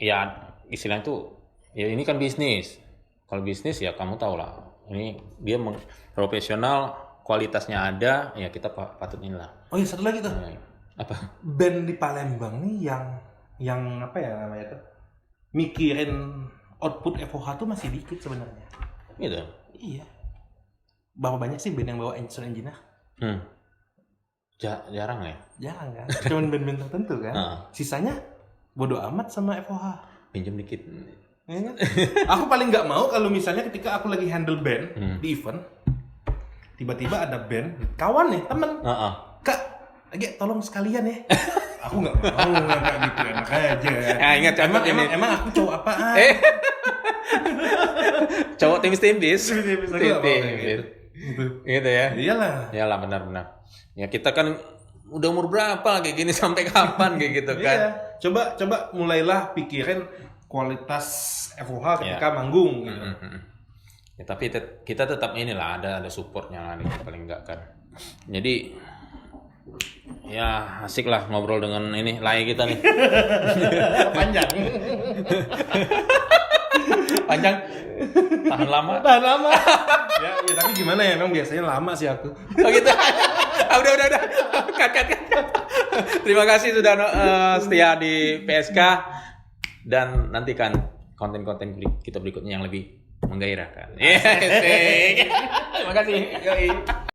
S2: ya istilahnya tuh ya ini kan bisnis. Kalau bisnis ya kamu tahu lah. Ini dia profesional, kualitasnya ada, ya kita patut inilah.
S3: Oh iya, satu lagi tuh.
S2: Apa?
S3: Band di Palembang nih yang apa ya namanya tuh? Mikirin output FOH tuh masih dikit sebenarnya.
S2: Gitu.
S3: Iya. Berapa banyak sih band yang bawa sound engineer?
S2: Jarang ya?
S3: Jarang kan? Cuman band-band tertentu kan? Sisanya bodo amat sama FOH.
S2: Pinjam dikit.
S3: Ya kan? Aku paling nggak mau kalau misalnya ketika aku lagi handle band di event, tiba-tiba ada band, kawan nih, temen. Kak, lagi tolong sekalian ya. Aku nggak mau kayak gitu, enak aja.
S2: Ingat
S3: Emang aku cowok apaan?
S2: Cowok timis-timis.
S3: Gitu
S2: ya?
S3: Iyalah
S2: benar-benar. Ya kita kan udah umur berapa kayak gini sampai kapan kayak gitu kan?
S3: Iya. Coba mulailah pikirin kualitas FOH ketika manggung gitu.
S2: Ya, tapi kita tetap inilah ada supportnya lah nih paling enggak kan. Jadi ya asik lah ngobrol dengan ini Lai kita nih. Panjang. Tahan lama.
S3: ya tapi gimana ya, emang biasanya lama sih aku.
S2: Oh gitu. Udah. Cut. Terima kasih sudah setia di PSK dan nantikan konten-konten kita berikutnya yang lebih menggairahkan. Terima kasih. Yoi.